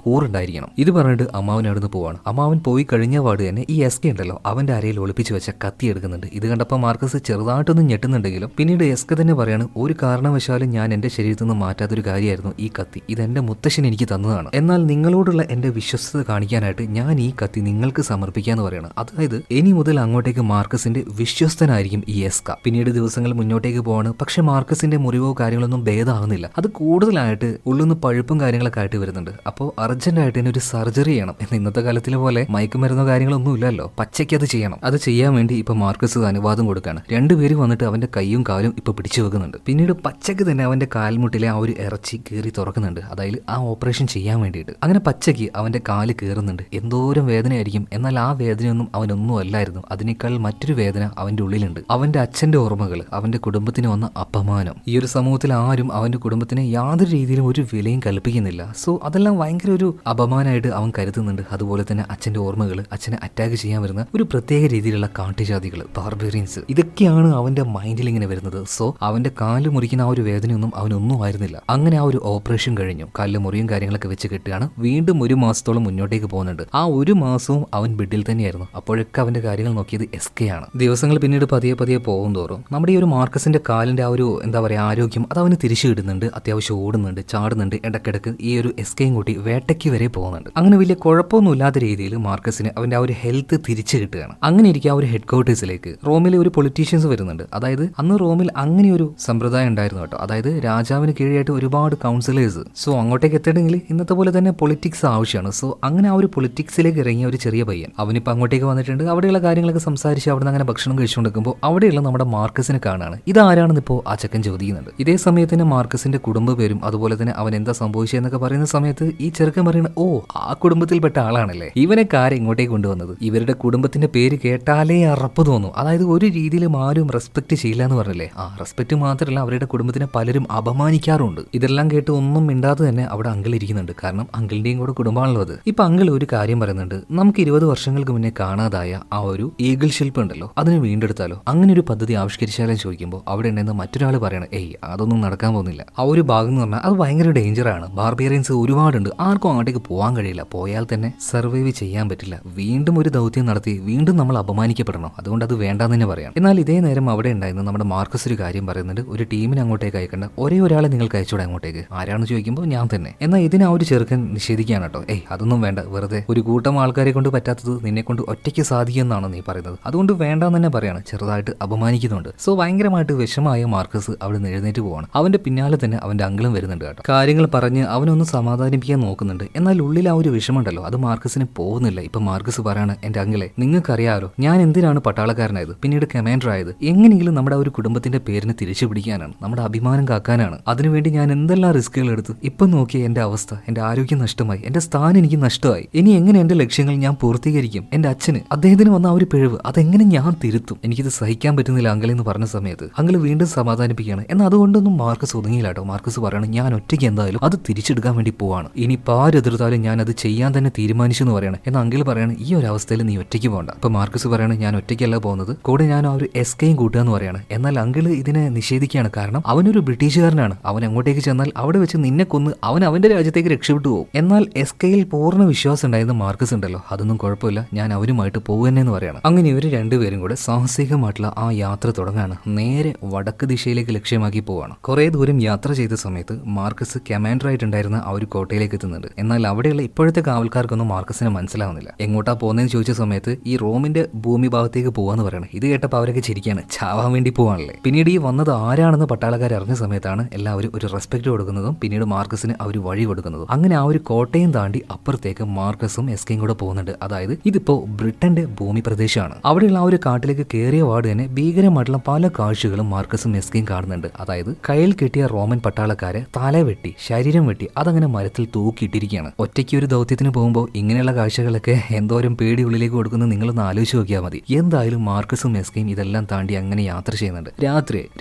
കൂറുണ്ടായിരിക്കണം. ഇത് പറഞ്ഞിട്ട് അമ്മാവൻ അവിടുന്ന് പോവാണ്. അമ്മാവൻ പോയി കഴിഞ്ഞ പാട് തന്നെ ഈ എസ് കെ ഉണ്ടല്ലോ അവന്റെ അരയിൽ ഒളിപ്പിച്ച് വെച്ച കത്തി എടുക്കുന്നുണ്ട്. ഇത് കണ്ടപ്പോൾ മാർക്കസ് ചെറുതായിട്ടൊന്നും ഞെട്ടുന്നുണ്ടെങ്കിലും പിന്നീട് എസ് കെ തന്നെ പറയാണ്, ഒരു കാരണവശാലും ഞാൻ എന്റെ ശരീരത്തിൽ നിന്ന് മാറ്റാത്തൊരു കാര്യമായിരുന്നു ഈ കത്തി. ഇത് എന്റെ മുത്തശ്ശൻ എനിക്ക് തന്നതാണ്. എന്നാൽ നിങ്ങളോടുള്ള എന്റെ വിശ്വസ്തത കാണിക്കാനായിട്ട് ഞാൻ ഈ കത്തി നിങ്ങൾക്ക് സമർപ്പിക്കാന്ന് പറയണം. അതായത് ഇനി മുതൽ അങ്ങോട്ടേക്ക് മാർക്കസിന്റെ വിശ്വസ്തനായിരിക്കും ഈ എസ് കെ. പിന്നീട് ദിവസങ്ങൾ മുന്നോട്ടേക്ക് പോവാണ്. പക്ഷെ മാർക്കസിന്റെ മുറിവോ കാര്യങ്ങളൊന്നും ഭേദമാകുന്നില്ല. അത് കൂടുതലായിട്ട് ഉള്ളുന്ന് പഴുപ്പും കാര്യങ്ങളൊക്കെ ആയിട്ട് വരുന്നുണ്ട്. അപ്പോൾ അർജന്റായിട്ട് തന്നെ ഒരു സർജറി ചെയ്യണം. എന്ന് ഇന്നത്തെ കാലത്തിലെ പോലെ മയക്കുമരുന്നോ കാര്യങ്ങളൊന്നും ഇല്ലല്ലോ, പച്ചയ്ക്ക് അത് ചെയ്യണം. അത് ചെയ്യാൻ വേണ്ടി ഇപ്പൊ മാർക്കസ് അനുവാദം കൊടുക്കാണ്. രണ്ടുപേരും വന്നിട്ട് അവന്റെ കൈയും കാലും ഇപ്പൊ പിടിച്ചു വെക്കുന്നുണ്ട്. പിന്നീട് പച്ചയ്ക്ക് തന്നെ അവന്റെ കാൽമുട്ടിലെ ആ ഒരു ഇറച്ചി കീറി തുറക്കുന്നുണ്ട്. അതായത് ആ ഓപ്പറേഷൻ ചെയ്യാൻ വേണ്ടിയിട്ട്. അങ്ങനെ പച്ചയ്ക്ക് അവന്റെ കാല് കീറുന്നുണ്ട്. എന്തോരം വേദനയായിരിക്കും. എന്നാൽ ആ വേദനയൊന്നും അവനൊന്നും അല്ലായിരുന്നു. അതിനേക്കാൾ മറ്റൊരു വേദന അവന്റെ ഉള്ളിലുണ്ട്. അവന്റെ അച്ഛന്റെ ഓർമ്മകൾ, അവന്റെ കുടുംബത്തിന് വന്ന അപമാനം. ഈ ഒരു സമൂഹത്തിൽ ആരും അവന്റെ കുടുംബത്തിന് യാതൊരു രീതിയിലും ഒരു വിലയും കൽപ്പിക്കുന്നില്ല. സോ അതെല്ലാം ഭയങ്കര ഒരു അപമാനമായിട്ട് അവൻ കരുതുന്നുണ്ട്. അതുപോലെ തന്നെ അച്ഛന്റെ ഓർമ്മകൾ, അച്ഛനെ അറ്റാക്ക് ചെയ്യാൻ വരുന്ന ഒരു പ്രത്യേക രീതിയിലുള്ള കാട്ടുജാതികൾ, ബാർബേറിയൻസ്, ഇതൊക്കെയാണ് അവന്റെ മൈൻഡിൽ ഇങ്ങനെ വരുന്നത്. സോ അവന്റെ കാല് മുറിക്കുന്ന ആ ഒരു വേദനയൊന്നും അവനൊന്നും ആയിരുന്നില്ല. അങ്ങനെ ആ ഒരു ഓപ്പറേഷൻ കഴിഞ്ഞു. കാലിലെ മുറിയും കാര്യങ്ങളൊക്കെ വെച്ച് കെട്ടുകയാണ്. വീണ്ടും 1 മാസത്തോളം മുന്നോട്ടേക്ക് പോകുന്നുണ്ട്. ആ 1 മാസവും അവൻ ബെഡിൽ തന്നെയായിരുന്നു. അപ്പോഴൊക്കെ അവന്റെ കാര്യങ്ങൾ നോക്കിയത് എസ് കെ ആണ്. ദിവസങ്ങൾ പിന്നീട് പതിയെ പതിയെ പോകും തോറും നമ്മുടെ ഈ ഒരു മാർക്കസിന്റെ കാലിന്റെ ആ ഒരു എന്താ പറയാ ആരോഗ്യം അത് അവന് തിരിച്ചു കിട്ടുന്നുണ്ട്. അത്യാവശ്യം ഓടുന്നുണ്ട്, ചാടുന്നുണ്ട്. ഇടക്കിടക്ക് ഈ ഒരു എസ് കെയും കൂട്ടി വേട്ടയ്ക്ക് വരെ പോകുന്നുണ്ട്. അങ്ങനെ വലിയ കുഴപ്പമൊന്നുമില്ലാത്ത രീതിയിൽ മാർക്കസിന് അവന്റെ ആ ഒരു ഹെൽത്ത് തിരിച്ചു കിട്ടുകയാണ്. അങ്ങനെ ഇരിക്കുക ആ ഒരു ഹെഡ് ക്വാർട്ടേഴ്സിലേക്ക് റോമിലെ ഒരു പൊളിറ്റീഷ്യൻസ് വരുന്നുണ്ട്. അതായത് അന്ന് റോമിൽ അങ്ങനെ ഒരു സമ്പ്രദായം ഉണ്ടായിരുന്നു കേട്ടോ. അതായത് രാജാവിന് കീഴായിട്ട് ഒരുപാട് കൗൺസിലേഴ്സ്. സോ അങ്ങോട്ടേക്ക് എത്തണമെങ്കിൽ ഇന്നത്തെ പോലെ തന്നെ പൊളിറ്റിക്സ് ആവശ്യമാണ്. സോ അങ്ങനെ ആ ഒരു പൊളിറ്റിക്സിലേക്ക് ഇറങ്ങിയ ഒരു ചെറിയ പയ്യൻ അവനിപ്പോൾ അങ്ങോട്ടേക്ക് വന്നിട്ടുണ്ട്. അവിടെയുള്ള കാര്യങ്ങളൊക്കെ സംസാരിച്ച് അവിടെ നിന്ന് അങ്ങനെ ഭക്ഷണം കഴിച്ചുകൊണ്ടിരിക്കുമ്പോൾ അവിടെയുള്ള നമ്മുടെ മാർക്കസിനെ കാണാണ്. ഇതാരാണെന്ന് ഇപ്പോൾ ആ ചെക്കൻ ചോദിക്കുന്നുണ്ട്. ഇതേ സമയത്തിന് മാർക്കസിന്റെ കുടുംബ പേരും അതുപോലെ തന്നെ അവൻ എന്താ സംഭവിച്ചതെന്നൊക്കെ പറയുന്ന സമയത്ത് ഈ ചെറുക്കൻ പറയുന്നത്, ഓ ആ കുടുംബത്തിൽപ്പെട്ട ആളാണല്ലേ, ഇവനെ കാര്യം ഇങ്ങോട്ടേക്ക് കൊണ്ടുവന്നത്. ഇവരുടെ കുടുംബത്തിന്റെ പേര് കേട്ടാലേ അറപ്പ് തോന്നും. അതായത് ഒരു രീതിയിലും ആരും റെസ്പെക്ട് ചെയ്യില്ല എന്ന് പറഞ്ഞല്ലേ. ആ റെസ്പെക്ട് മാത്രമല്ല അവരുടെ കുടുംബത്തിനെ പലരും അപമാനിക്കാറുണ്ട്. ഇതെല്ലാം കേട്ട് ഒന്നും മിണ്ടാതെ തന്നെ അവിടെ അങ്കിൾ ഇരിക്കുന്നുണ്ട്. കാരണം അങ്കിളിന്റെയും കൂടെ കുടുംബമാണല്ലോ അത്. ഇപ്പൊ അങ്കിൾ ഒരു കാര്യം പറയുന്നുണ്ട്, നമുക്ക് 20 വർഷങ്ങൾക്ക് മുന്നേ കാണാതായ ആ ഒരു ഈഗിൾ ശില്പം ഉണ്ടല്ലോ അതിന് വീണ്ടെടുത്താലോ, അങ്ങനെ ഒരു പദ്ധതി ആവിഷ്കരിച്ചാലും ചോദിക്കുമ്പോൾ അവിടെ ഉണ്ടെന്ന് മറ്റൊരാൾ പറയണം, ഏയ് അതൊന്നും നടക്കാൻ പോകുന്നില്ല. ആ ഒരു ഭാഗം എന്ന് പറഞ്ഞാൽ അത് ഭയങ്കര ഡേഞ്ചറാണ്. ബാർബേറിയൻസ് ഒരുപാടുണ്ട്, ആർക്കും അങ്ങോട്ടേക്ക് പോകാൻ കഴിയില്ല. പോയാൽ തന്നെ സർവൈവ് ചെയ്യാൻ പറ്റില്ല. വീണ്ടും ഒരു ദൗത്യം നടത്തി വീണ്ടും നമ്മൾ അപമാനിക്കപ്പെടണം. അതുകൊണ്ട് അത് വേണ്ടാന്ന് തന്നെ പറയാം. എന്നാൽ ഇതേ നേരം അവിടെ ഉണ്ടായിരുന്ന നമ്മുടെ മാർക്കസ് ഒരു കാര്യം പറയുന്നുണ്ട്, ഒരു ടീമിനെ അങ്ങോട്ടേക്ക് അയക്കേണ്ട, ഒരേ ഒരാളെ നിങ്ങൾക്ക് അയച്ചോടെ അങ്ങോട്ടേക്ക്. ആരാണെന്ന് ചോദിക്കുമ്പോൾ ഞാൻ തന്നെ. എന്നാൽ ഇതിന് ആ ഒരു ചെറുക്കൻ നിഷേധിക്കുകയാണ് കേട്ടോ. ഏയ് അതൊന്നും വേണ്ട, വെറുതെ ഒരു കൂട്ടം ആൾക്കാരെ കൊണ്ട് പറ്റാത്തത് നിന്നെ കൊണ്ട് ഒറ്റയ്ക്ക് സാധിക്കുമെന്നാണ് നീ പറയുന്നത്, അതുകൊണ്ട് വേണ്ടാന്ന് തന്നെ പറയാണ്. ചെറുതായിട്ട് അപമാനിക്കുന്നുണ്ട്. സോ ഭയങ്കരമായിട്ട് വിഷമായ മാർക്കസ് അവിടെ നിന്ന് എഴുന്നേറ്റ് പോവാണ്. അവന്റെ പിന്നാലെ തന്നെ അവന്റെ അങ്കിളും വരുന്നുണ്ട് കേട്ടോ. കാര്യങ്ങൾ പറഞ്ഞ് അവനൊന്ന് സമാധാനിപ്പിക്കാൻ നോക്കുന്നുണ്ട്. എന്നാൽ ഉള്ളിൽ ആ ഒരു വിഷമുണ്ടല്ലോ അത് മാർക്കസിന് പോകുന്നില്ല. ഇപ്പൊ മാർക്കസ് പറയാണ്, എന്റെ അങ്കിളെ നിങ്ങൾക്കറിയാലോ ഞാൻ എന്തിനാണ് പട്ടാളക്കാരനായത്, പിന്നീട് കമാൻഡർ ആയത്. എങ്ങനെയെങ്കിലും നമ്മുടെ ആ ഒരു കുടുംബത്തിന്റെ പേരിനെ തിരിച്ചു പിടിക്കാനാണ്, നമ്മുടെ അഭിമാനം കാക്കാനാണ്. അതിനുവേണ്ടി ഞാൻ എന്തെല്ലാം റിസ്കുകൾ എടുത്തു. ഇപ്പൊ നോക്കിയ എന്റെ അവസ്ഥ, എന്റെ ആരോഗ്യം നഷ്ടമായി, എന്റെ സ്ഥാനം എനിക്ക് നഷ്ടമായി. ഇനി എങ്ങനെ എന്റെ ലക്ഷ്യങ്ങൾ ഞാൻ പൂർത്തീകരിക്കും? എന്റെ അച്ഛന് അദ്ദേഹത്തിന് വന്ന ആ ഒരു പിഴവ് അതെങ്ങനെ ഞാൻ തിരുത്തും? എനിക്കിത് സഹിക്കാൻ പറ്റുന്നില്ല അങ്കിൾ എന്ന് പറഞ്ഞ സമയത്ത് അങ്കിൾ വീണ്ടും സമാധാനിപ്പിക്കുകയാണ്. എന്നാൽ അതുകൊണ്ടൊന്നും മാർക്കസ് ഒതുങ്ങിയില്ല കേട്ടോ. മാർക്കസ് പറയാണ്, ഞാൻ ഒറ്റയ്ക്ക് എന്തായാലും അത് തിരിച്ചെടുക്കാൻ വേണ്ടി പോവാണ്. ഇനി പാരെതിർത്താലും ഞാൻ അത് ചെയ്യാൻ തന്നെ തീരുമാനിച്ചു എന്ന് പറയണം. എന്നാൽ അങ്കിൾ പറയാണ്, ഈ ഒരു അവസ്ഥയിൽ നീ ഒറ്റയ്ക്ക് പോകണ്ട. അപ്പൊ മാർക്കസ് പറയാണ്, ഞാൻ ഒറ്റയ്ക്കല്ല പോകുന്നത്, കൂടെ ഞാൻ ആ ഒരു എസ്കെയും കൂട്ടുക എന്ന് പറയാണ്. എന്നാൽ അങ്കിള് ഇതിനെ നിഷേധിക്കുകയാണ്. കാരണം അവനൊരു ബ്രിട്ടീഷുകാരനാണ്. അവൻ അങ്ങോട്ടേക്ക് ചെന്നാൽ അവിടെ വെച്ച് നിന്നെ കൊന്ന് അവൻ അവന്റെ രാജ്യത്തേക്ക് രക്ഷപ്പെട്ടു പോകും. എന്നാൽ എസ്കെയിൽ പൂർണ്ണ വിശ്വാസം ഉണ്ടായിരുന്ന മാർക്കസ് ഉണ്ടല്ലോ, അതൊന്നും കുഴപ്പമില്ല, ഞാൻ അവരുമായിട്ട് പോകുന്നതെന്ന് പറയണം. അങ്ങനെ ഇവർ രണ്ടുപേരും കൂടെ സാഹസികമായിട്ടുള്ള ആ യാത്ര തുടങ്ങാണ്. നേരെ വടക്ക് ദിശയിലേക്ക് ലക്ഷ്യമാക്കി പോവാണ്. കുറെ ദൂരം യാത്ര ചെയ്ത സമയത്ത് മാർക്കസ് കമാൻഡർ ആയിട്ടുണ്ടായിരുന്ന ആ ഒരു കോട്ടയിലേക്ക് എത്തുന്നുണ്ട്. എന്നാൽ അവിടെയുള്ള ഇപ്പോഴത്തെ കാവൽക്കാർക്കൊന്നും മാർക്കസിനെ മനസ്സിലാവുന്നില്ല. എങ്ങോട്ടാ പോകുന്നതെന്ന് ചോദിച്ച സമയത്ത് ഈ റോമിന്റെ ഭൂമി ഭാഗത്തേക്ക് പോവാന്ന് പറയണം. ഇത് കേട്ടപ്പോൾ അവരൊക്കെ ചിരിക്കാണ്, ചാവാൻ വേണ്ടി പോവാണല്ലേ. പിന്നീട് ഈ വന്നത് ആരാണെന്ന് പട്ടാളക്കാർ അറിഞ്ഞ സമയത്താണ് എല്ലാവരും ഒരു റെസ്പെക്ട് കൊടുക്കുന്നതും പിന്നീട് മാർക്കസിന് അവർ വഴി കൊടുക്കുന്നതും. അങ്ങനെ ആ ഒരു കോട്ടയും താണ്ടി അപ്പുറത്തേക്ക് മാർക്കസും എസ്കയും കൂടെ പോകുന്നുണ്ട്. അതായത് ഇതിപ്പോ ബ്രിട്ടന്റെ ഭൂമി പ്രദേശമാണ്. അവിടെയുള്ള ആ ഒരു കാട്ടിലേക്ക് കയറിയ വാർഡ് തന്നെ ഭീകരമായിട്ടുള്ള പല കാഴ്ചകളും മാർക്കസും എസ്കയും കാണുന്നുണ്ട്. അതായത് കയ്യിൽ കിട്ടിയ റോമൻ പട്ടാളക്കാരെ തല വെട്ടി ശരീരം വെട്ടി അതങ്ങനെ മരത്തിൽ തൂക്കിയിട്ടിരിക്കുകയാണ്. ഒറ്റയ്ക്ക് ഒരു ദൗത്യത്തിന് പോകുമ്പോൾ ഇങ്ങനെയുള്ള കാഴ്ചകളൊക്കെ എന്തോരം പേടി ഉള്ളിലേക്ക് കൊടുക്കുന്നത് നിങ്ങളൊന്ന് ആലോചിച്ച് നോക്കിയാൽ മതി. എന്തായാലും മാർക്കസും എസ്കയും ഇതെല്ലാം താണ്ടി അങ്ങനെ യാത്ര ചെയ്യുന്നുണ്ട്.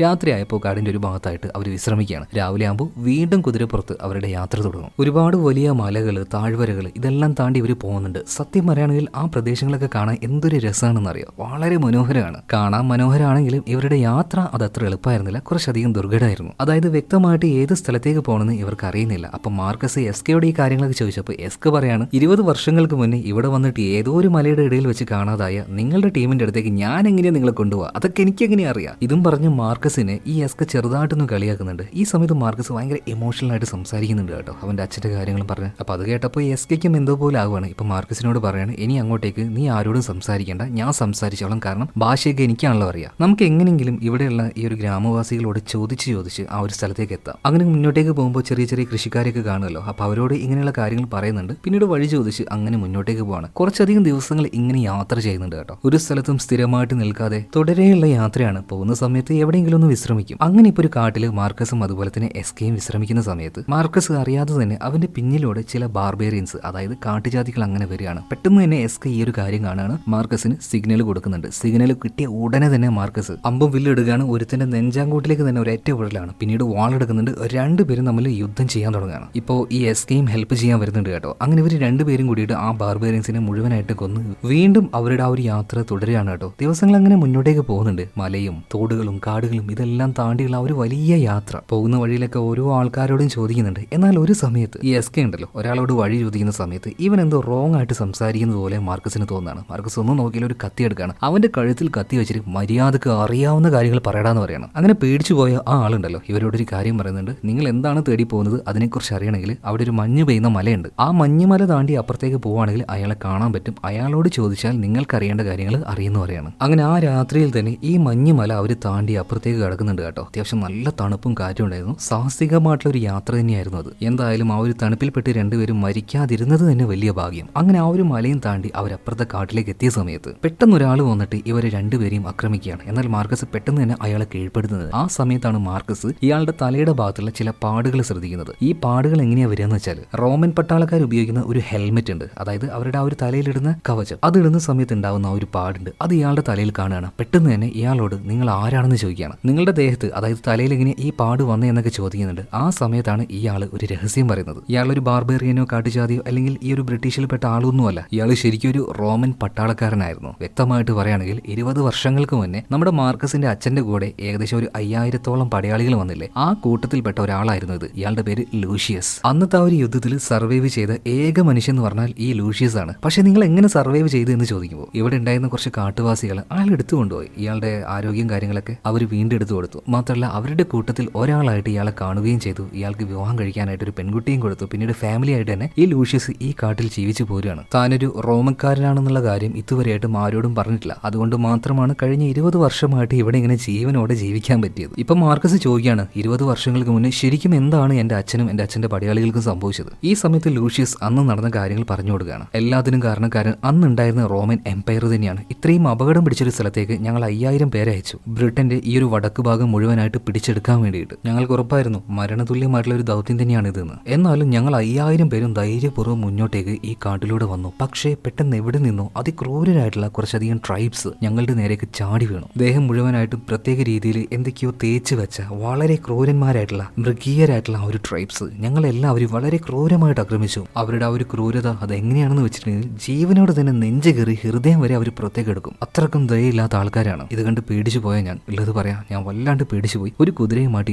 രാത്രി ആയപ്പോൾ കാടിന്റെ ഒരു ഭാഗത്തായിട്ട് അവർ വിശ്രമിക്കുകയാണ്. രാവിലെ ആകുമ്പോൾ വീണ്ടും കുതിരപ്പുറത്ത് അവരുടെ യാത്ര തുടങ്ങും. ഒരുപാട് വലിയ മലകള് താഴ്വരകൾ ഇതെല്ലാം താണ്ടി ഇവർ പോകുന്നുണ്ട്. സത്യം പറയുകയാണെങ്കിൽ ആ പ്രദേശങ്ങളൊക്കെ കാണാൻ എന്തൊരു രസമാണെന്ന് അറിയോ, വളരെ മനോഹരമാണ്. കാണാൻ മനോഹരമാണെങ്കിലും ഇവരുടെ യാത്ര അത് അത്ര എളുപ്പമായിരുന്നില്ല, കുറച്ചധികം ദുർഘടമായിരുന്നു. അതായത് വ്യക്തമായിട്ട് ഏത് സ്ഥലത്തേക്ക് പോകണമെന്ന് ഇവർക്ക് അറിയുന്നില്ല. അപ്പൊ മാർക്കസ് എസ്കയോട് ഈ കാര്യങ്ങളൊക്കെ ചോദിച്ചപ്പോൾ എസ്ക പറയാണ് 20 വർഷങ്ങൾക്ക് മുന്നേ ഇവിടെ വന്നിട്ട് ഏതോ ഒരു മലയുടെ ഇടയിൽ വെച്ച് കാണാതായ നിങ്ങളുടെ ടീമിന്റെ അടുത്തേക്ക് ഞാൻ എങ്ങനെയാ നിങ്ങളെ കൊണ്ടുപോകുക, അതൊക്കെ എനിക്ക് എങ്ങനെയാ അറിയാം. ഇതും പറഞ്ഞ് മാർക്കസിനെ ഈ എസ്ക ചെറുതായിട്ടൊന്ന് കളിയാക്കുന്നുണ്ട്. ഈ സമയത്ത് മാർക്കസ് ഭയങ്കര ഇമോഷണൽ ആയിട്ട് സംസാരിക്കുന്നുണ്ട് കേട്ടോ, അവന്റെ അച്ഛന്റെ കാര്യങ്ങളും പറഞ്ഞ്. അപ്പൊ അത് കേട്ടപ്പോൾ എസ്കയ്ക്കും എന്തോ പോലെ ആവുകയാണ്. ഇപ്പൊ മാർക്കസിനോട് പറയാണ് ഇനി അങ്ങോട്ടേക്ക് നീ ആരോടും സംസാരിക്കേണ്ട, ഞാൻ സംസാരിച്ചോളാം, കാരണം ഭാഷയൊക്കെ എനിക്കാണല്ലോ അറിയാം. നമുക്ക് എങ്ങനെയെങ്കിലും ഇവിടെയുള്ള ഈ ഒരു ഗ്രാമവാസികളോട് ചോദിച്ച് ആ ഒരു സ്ഥലത്തേക്ക് എത്താം. അങ്ങനെ മുന്നോട്ടേക്ക് പോകുമ്പോൾ ചെറിയ ചെറിയ കൃഷിക്കാരെയൊക്കെ കാണുമല്ലോ, അപ്പൊ അവരോട് ഇങ്ങനെയുള്ള കാര്യങ്ങൾ പറയുന്നുണ്ട്. പിന്നീട് വഴി ചോദിച്ച് അങ്ങനെ മുന്നോട്ടേക്ക് പോവാണ്. കുറച്ചധികം ദിവസങ്ങൾ ഇങ്ങനെ യാത്ര ചെയ്യുന്നുണ്ട് കേട്ടോ. ഒരു സ്ഥലത്തും സ്ഥിരമായിട്ട് നിൽക്കാതെ തുടരെയുള്ള യാത്രയാണ്. പോകുന്ന സമയത്ത് എവിടെയെങ്കിലും ഒന്ന് വിശ്രമിക്കും. അങ്ങനെ ഇപ്പൊ ഒരു കാട്ടില് മാർക്കസും അതുപോലെ തന്നെ എസ്കയും വിശ്രമിക്കുന്ന സമയത്ത് മാർക്കസ് അറിയാതെ തന്നെ അവന്റെ പിന്നിലൂടെ ചില ബാർബേറിയൻസ്, അതായത് കാട്ടുജാതികൾ അങ്ങനെ വരികയാണ്. പെട്ടെന്ന് തന്നെ എസ്ക ഈ ഒരു കാര്യം കാണാണ്. മാർക്കസിന് സിഗ്നൽ കൊടുക്കുന്നുണ്ട്. സിഗ്നൽ കിട്ടിയ ഉടനെ തന്നെ മാർക്കസ് അമ്പും വില്ലിടുകയാണ്. ഒരുത്തിന്റെ നെഞ്ചാങ്കൂട്ടിലേക്ക് തന്നെ ഒരേറ്റ വിടലാണ്. പിന്നീട് വാളെടുക്കുന്നുണ്ട്. രണ്ടുപേരും തമ്മിൽ യുദ്ധം ചെയ്യാൻ തുടങ്ങുകയാണ്. ഇപ്പോൾ ഈ എസ്കയും ഹെൽപ്പ് ചെയ്യാൻ വരുന്നുണ്ട് കേട്ടോ. അങ്ങനെ ഇവർ രണ്ടുപേരും കൂടിയിട്ട് ആ ബാർബേറിയൻസിനെ മുഴുവനായിട്ട് കൊന്ന് വീണ്ടും അവരുടെ ആ ഒരു യാത്ര തുടരുകയാണ് കേട്ടോ. ദിവസങ്ങൾ അങ്ങനെ മുന്നോട്ടേക്ക് പോകുന്നുണ്ട്. മലയും തോടുകളും കാടുകളും ഇതെല്ലാം താണ്ടിയുള്ള ഒരു വലിയ യാത്ര. പോകുന്ന വഴിയിലൊക്കെ ഓരോ ആൾക്കാരോടും ചോദിക്കുന്നുണ്ട്. എന്നാൽ ഒരു സമയത്ത് ഈ എസ്ക ഉണ്ടല്ലോ, ഒരാളോട് വഴി ചോദിക്കുന്ന സമയത്ത് ഇവൻ എന്തോ റോങ് ആയിട്ട് സംസാരിക്കുന്നത് പോലെ മാർക്കസിന് തോന്നുകയാണ്. മാർക്കസ് ഒന്നും നോക്കിയാൽ ഒരു കത്തി എടുക്കുകയാണ്. അവന്റെ കഴുത്തിൽ കത്തി വെച്ചിട്ട് മര്യാദക്ക് അറിയാവുന്ന കാര്യങ്ങൾ പറയടാന്ന് പറയണം. അങ്ങനെ പേടിച്ചു പോയ ആ ആളുണ്ടല്ലോ ഇവരോടൊരു കാര്യം പറയുന്നുണ്ട്. നിങ്ങൾ എന്താണ് തേടി പോകുന്നത് അതിനെക്കുറിച്ച് അറിയണമെങ്കിൽ അവിടെ ഒരു മഞ്ഞ് പെയ്യുന്ന മലയുണ്ട്. ആ മഞ്ഞുമല താണ്ടി അപ്പുറത്തേക്ക് പോവുകയാണെങ്കിൽ അയാളെ കാണാൻ പറ്റും. അയാളോട് ചോദിച്ചാൽ നിങ്ങൾക്ക് അറിയേണ്ട കാര്യങ്ങൾ അറിയുന്നു പറയാണ്. അങ്ങനെ ആ രാത്രിയിൽ തന്നെ ഈ മഞ്ഞുമല അവർ താണ്ടി അപ്പുറത്തേക്ക് കിടക്കുന്നുണ്ട് കേട്ടോ. അത്യാവശ്യം നല്ല തണുപ്പും കാറ്റും ഉണ്ടായിരുന്നു. സാഹസികമായിട്ടുള്ള ഒരു യാത്ര തന്നെയായിരുന്നു അത്. എന്തായാലും ആ ഒരു തണുപ്പിൽപ്പെട്ട് രണ്ടുപേരും മരിക്കാതിരുന്നത് തന്നെ വലിയ ഭാഗ്യം. അങ്ങനെ ആ ഒരു മലയും താണ്ടി അവരപ്പുറത്തെ കാട്ടിലേക്ക് എത്തിയ സമയത്ത് പെട്ടെന്ന് ഒരാൾ വന്നിട്ട് ഇവരെ രണ്ടുപേരെയും ആക്രമിക്കുകയാണ്. എന്നാൽ മാർക്കസ് പെട്ടെന്ന് തന്നെ അയാളെ കീഴ്പ്പെടുത്തുന്നത്. ആ സമയത്താണ് മാർക്കസ് ഇയാളുടെ തലയുടെ ഭാഗത്തുള്ള ചില പാടുകൾ ശ്രദ്ധിക്കുന്നത്. ഈ പാടുകൾ എങ്ങനെയാ വരിക എന്ന് വെച്ചാൽ റോമൻ പട്ടാളക്കാർ ഉപയോഗിക്കുന്ന ഒരു ഹെൽമെറ്റ് ഉണ്ട്, അതായത് അവരുടെ ആ ഒരു തലയിലിടുന്ന കവചം, അത് ഇടുന്ന സമയത്ത് ഉണ്ടാവുന്ന ആ ഒരു പാടുണ്ട്. അത് ഇയാളുടെ തലയിൽ കാണുകയാണ്. പെട്ടെന്ന് തന്നെ ഇയാളോട് നിങ്ങൾ ആരാണെന്ന് ചോദിക്കുകയാണ്. നിങ്ങളുടെ ദേഹത്ത്, അതായത് തലയിൽ ഇങ്ങനെ ഈ പാട് വന്നേ എന്നൊക്കെ ചോദിക്കുന്നുണ്ട്. ആ സമയത്താണ് ഇയാൾ ഒരു രഹസ്യം പറയുന്നത്. ഇയാളൊരു ബാർബേറിയനോ കാട്ടുജാതിയോ അല്ലെങ്കിൽ ഈ ഒരു ബ്രിട്ടീഷിൽപ്പെട്ട ആളൊന്നുമല്ല. ഇയാൾ ശരിക്കും ഒരു റോമൻ പട്ടാളക്കാരനായിരുന്നു. വ്യക്തമായിട്ട് പറയുകയാണെങ്കിൽ 20 വർഷങ്ങൾക്ക് മുന്നേ നമ്മുടെ മാർക്കസിന്റെ അച്ഛന്റെ കൂടെ ഏകദേശം ഒരു 5000-ഓളം പടയാളികൾ വന്നില്ലേ, ആ കൂട്ടത്തിൽപ്പെട്ട ഒരാളായിരുന്നു ഇത്. ഇയാളുടെ പേര് ലൂഷ്യസ്. അന്നത്തെ ആ ഒരു യുദ്ധത്തിൽ സർവൈവ് ചെയ്ത ഏക മനുഷ്യൻ എന്ന് പറഞ്ഞാൽ ഈ ലൂഷ്യസ് ആണ്. പക്ഷെ നിങ്ങൾ എങ്ങനെ സർവൈവ് ചെയ്തു എന്ന് ചോദിക്കുമ്പോൾ ഇവിടെ ഉണ്ടായിരുന്ന കുറച്ച് കാട്ടുവാസികൾ അയാൾ എടുത്തു കൊണ്ടുപോയി. ഇയാളുടെ ആരോഗ്യം കാര്യങ്ങളൊക്കെ അവർ വീണ്ടും എടുത്തു കൊടുത്തു. മാത്രമല്ല അവരുടെ കൂട്ടത്തിൽ ഒരാളായിട്ട് ഇയാളെ കാണുകയും ചെയ്തു. ഇയാൾക്ക് വിവാഹം കഴിക്കാനായിട്ട് ഒരു പെൺകുട്ടിയും കൊടുത്തു. പിന്നീട് ഫാമിലി ആയിട്ട് തന്നെ ഈ ലൂഷ്യസ് ഈ കാട്ടിൽ ജീവിച്ചു പോരുകയാണ്. താനൊരു റോമക്കാരനാണെന്നുള്ള കാര്യം ഇതുവരെയായിട്ടും ആരോടും പറഞ്ഞിട്ടില്ല. അതുകൊണ്ട് മാത്രമാണ് കഴിഞ്ഞ 20 വർഷമായിട്ട് ഇവിടെ ഇങ്ങനെ ജീവനോടെ ജീവിക്കാൻ പറ്റിയത്. ഇപ്പൊ മാർക്കസ് ചോദിക്കുകയാണ് 20 വർഷങ്ങൾക്ക് മുന്നേ ശരിക്കും എന്താണ് എന്റെ അച്ഛനും എന്റെ അച്ഛന്റെ പടയാളികൾക്കും സംഭവിച്ചത്. ഈ സമയത്ത് ലൂഷ്യസ് അന്ന് നടന്ന കാര്യങ്ങൾ പറഞ്ഞു കൊടുക്കുകയാണ്. എല്ലാത്തിനും കാരണക്കാരൻ അന്നുണ്ടായിരുന്ന റോമൻ എംപയർ തന്നെയാണ്. ഇത്രയും അപകടം പിടിച്ചൊരു സ്ഥലത്തേക്ക് ഞങ്ങൾ 5000 പേരെ അയച്ചു. ബ്രിട്ടന്റെ ഈ ഒരു വടക്ക് ഭാഗം മുഴുവനായിട്ട് പിടിച്ചെടുക്കാൻ വേണ്ടിയിട്ട് ഞങ്ങൾക്ക് ഉറപ്പായിരുന്നു മരണതുല്യമായിട്ടുള്ള ഒരു ദൗത്യം തന്നെയാണ് ഇതെന്ന്. എന്നാലും ഞങ്ങൾ 5000 പേരും ധൈര്യപൂർവ്വം മുന്നോട്ടേക്ക് ഈ കാട്ടിലൂടെ വന്നു. പക്ഷേ പെട്ടെന്ന് എവിടെ നിന്നോ അതിക്രൂരരായിട്ടുള്ള കുറച്ചധികം ട്രൈബ്സ് ഞങ്ങളുടെ നേരേക്ക് ചാടി വീണു. ദേഹം മുഴുവനായിട്ടും പ്രത്യേക രീതിയിൽ എന്തൊക്കെയോ തേച്ച് വെച്ച വളരെ ക്രൂരന്മാരായിട്ടുള്ള മൃഗീയരായിട്ടുള്ള ആ ഒരു ട്രൈബ്സ് ഞങ്ങളെല്ലാവരും വളരെ ക്രൂരമായിട്ട് ആക്രമിച്ചു. അവരുടെ ആ ഒരു ക്രൂരത അതെങ്ങനെയാണെന്ന് വെച്ചിട്ടുണ്ടെങ്കിൽ ജീവനോട് തന്നെ നെഞ്ച് കയറി ഹൃദയം വരെ അവർ പുറത്തേക്ക് എടുക്കും. അത്രക്കും ദയയില്ലാത്ത ആൾക്കാരാണ്. ഇത് കണ്ട് പേടിച്ചു പോയ ഞാൻ ഉള്ളത് പറയാം, ഞാൻ വല്ലാണ്ട് പേടിച്ചു പോയി. ഒരു കുതിരയുമായിട്ട്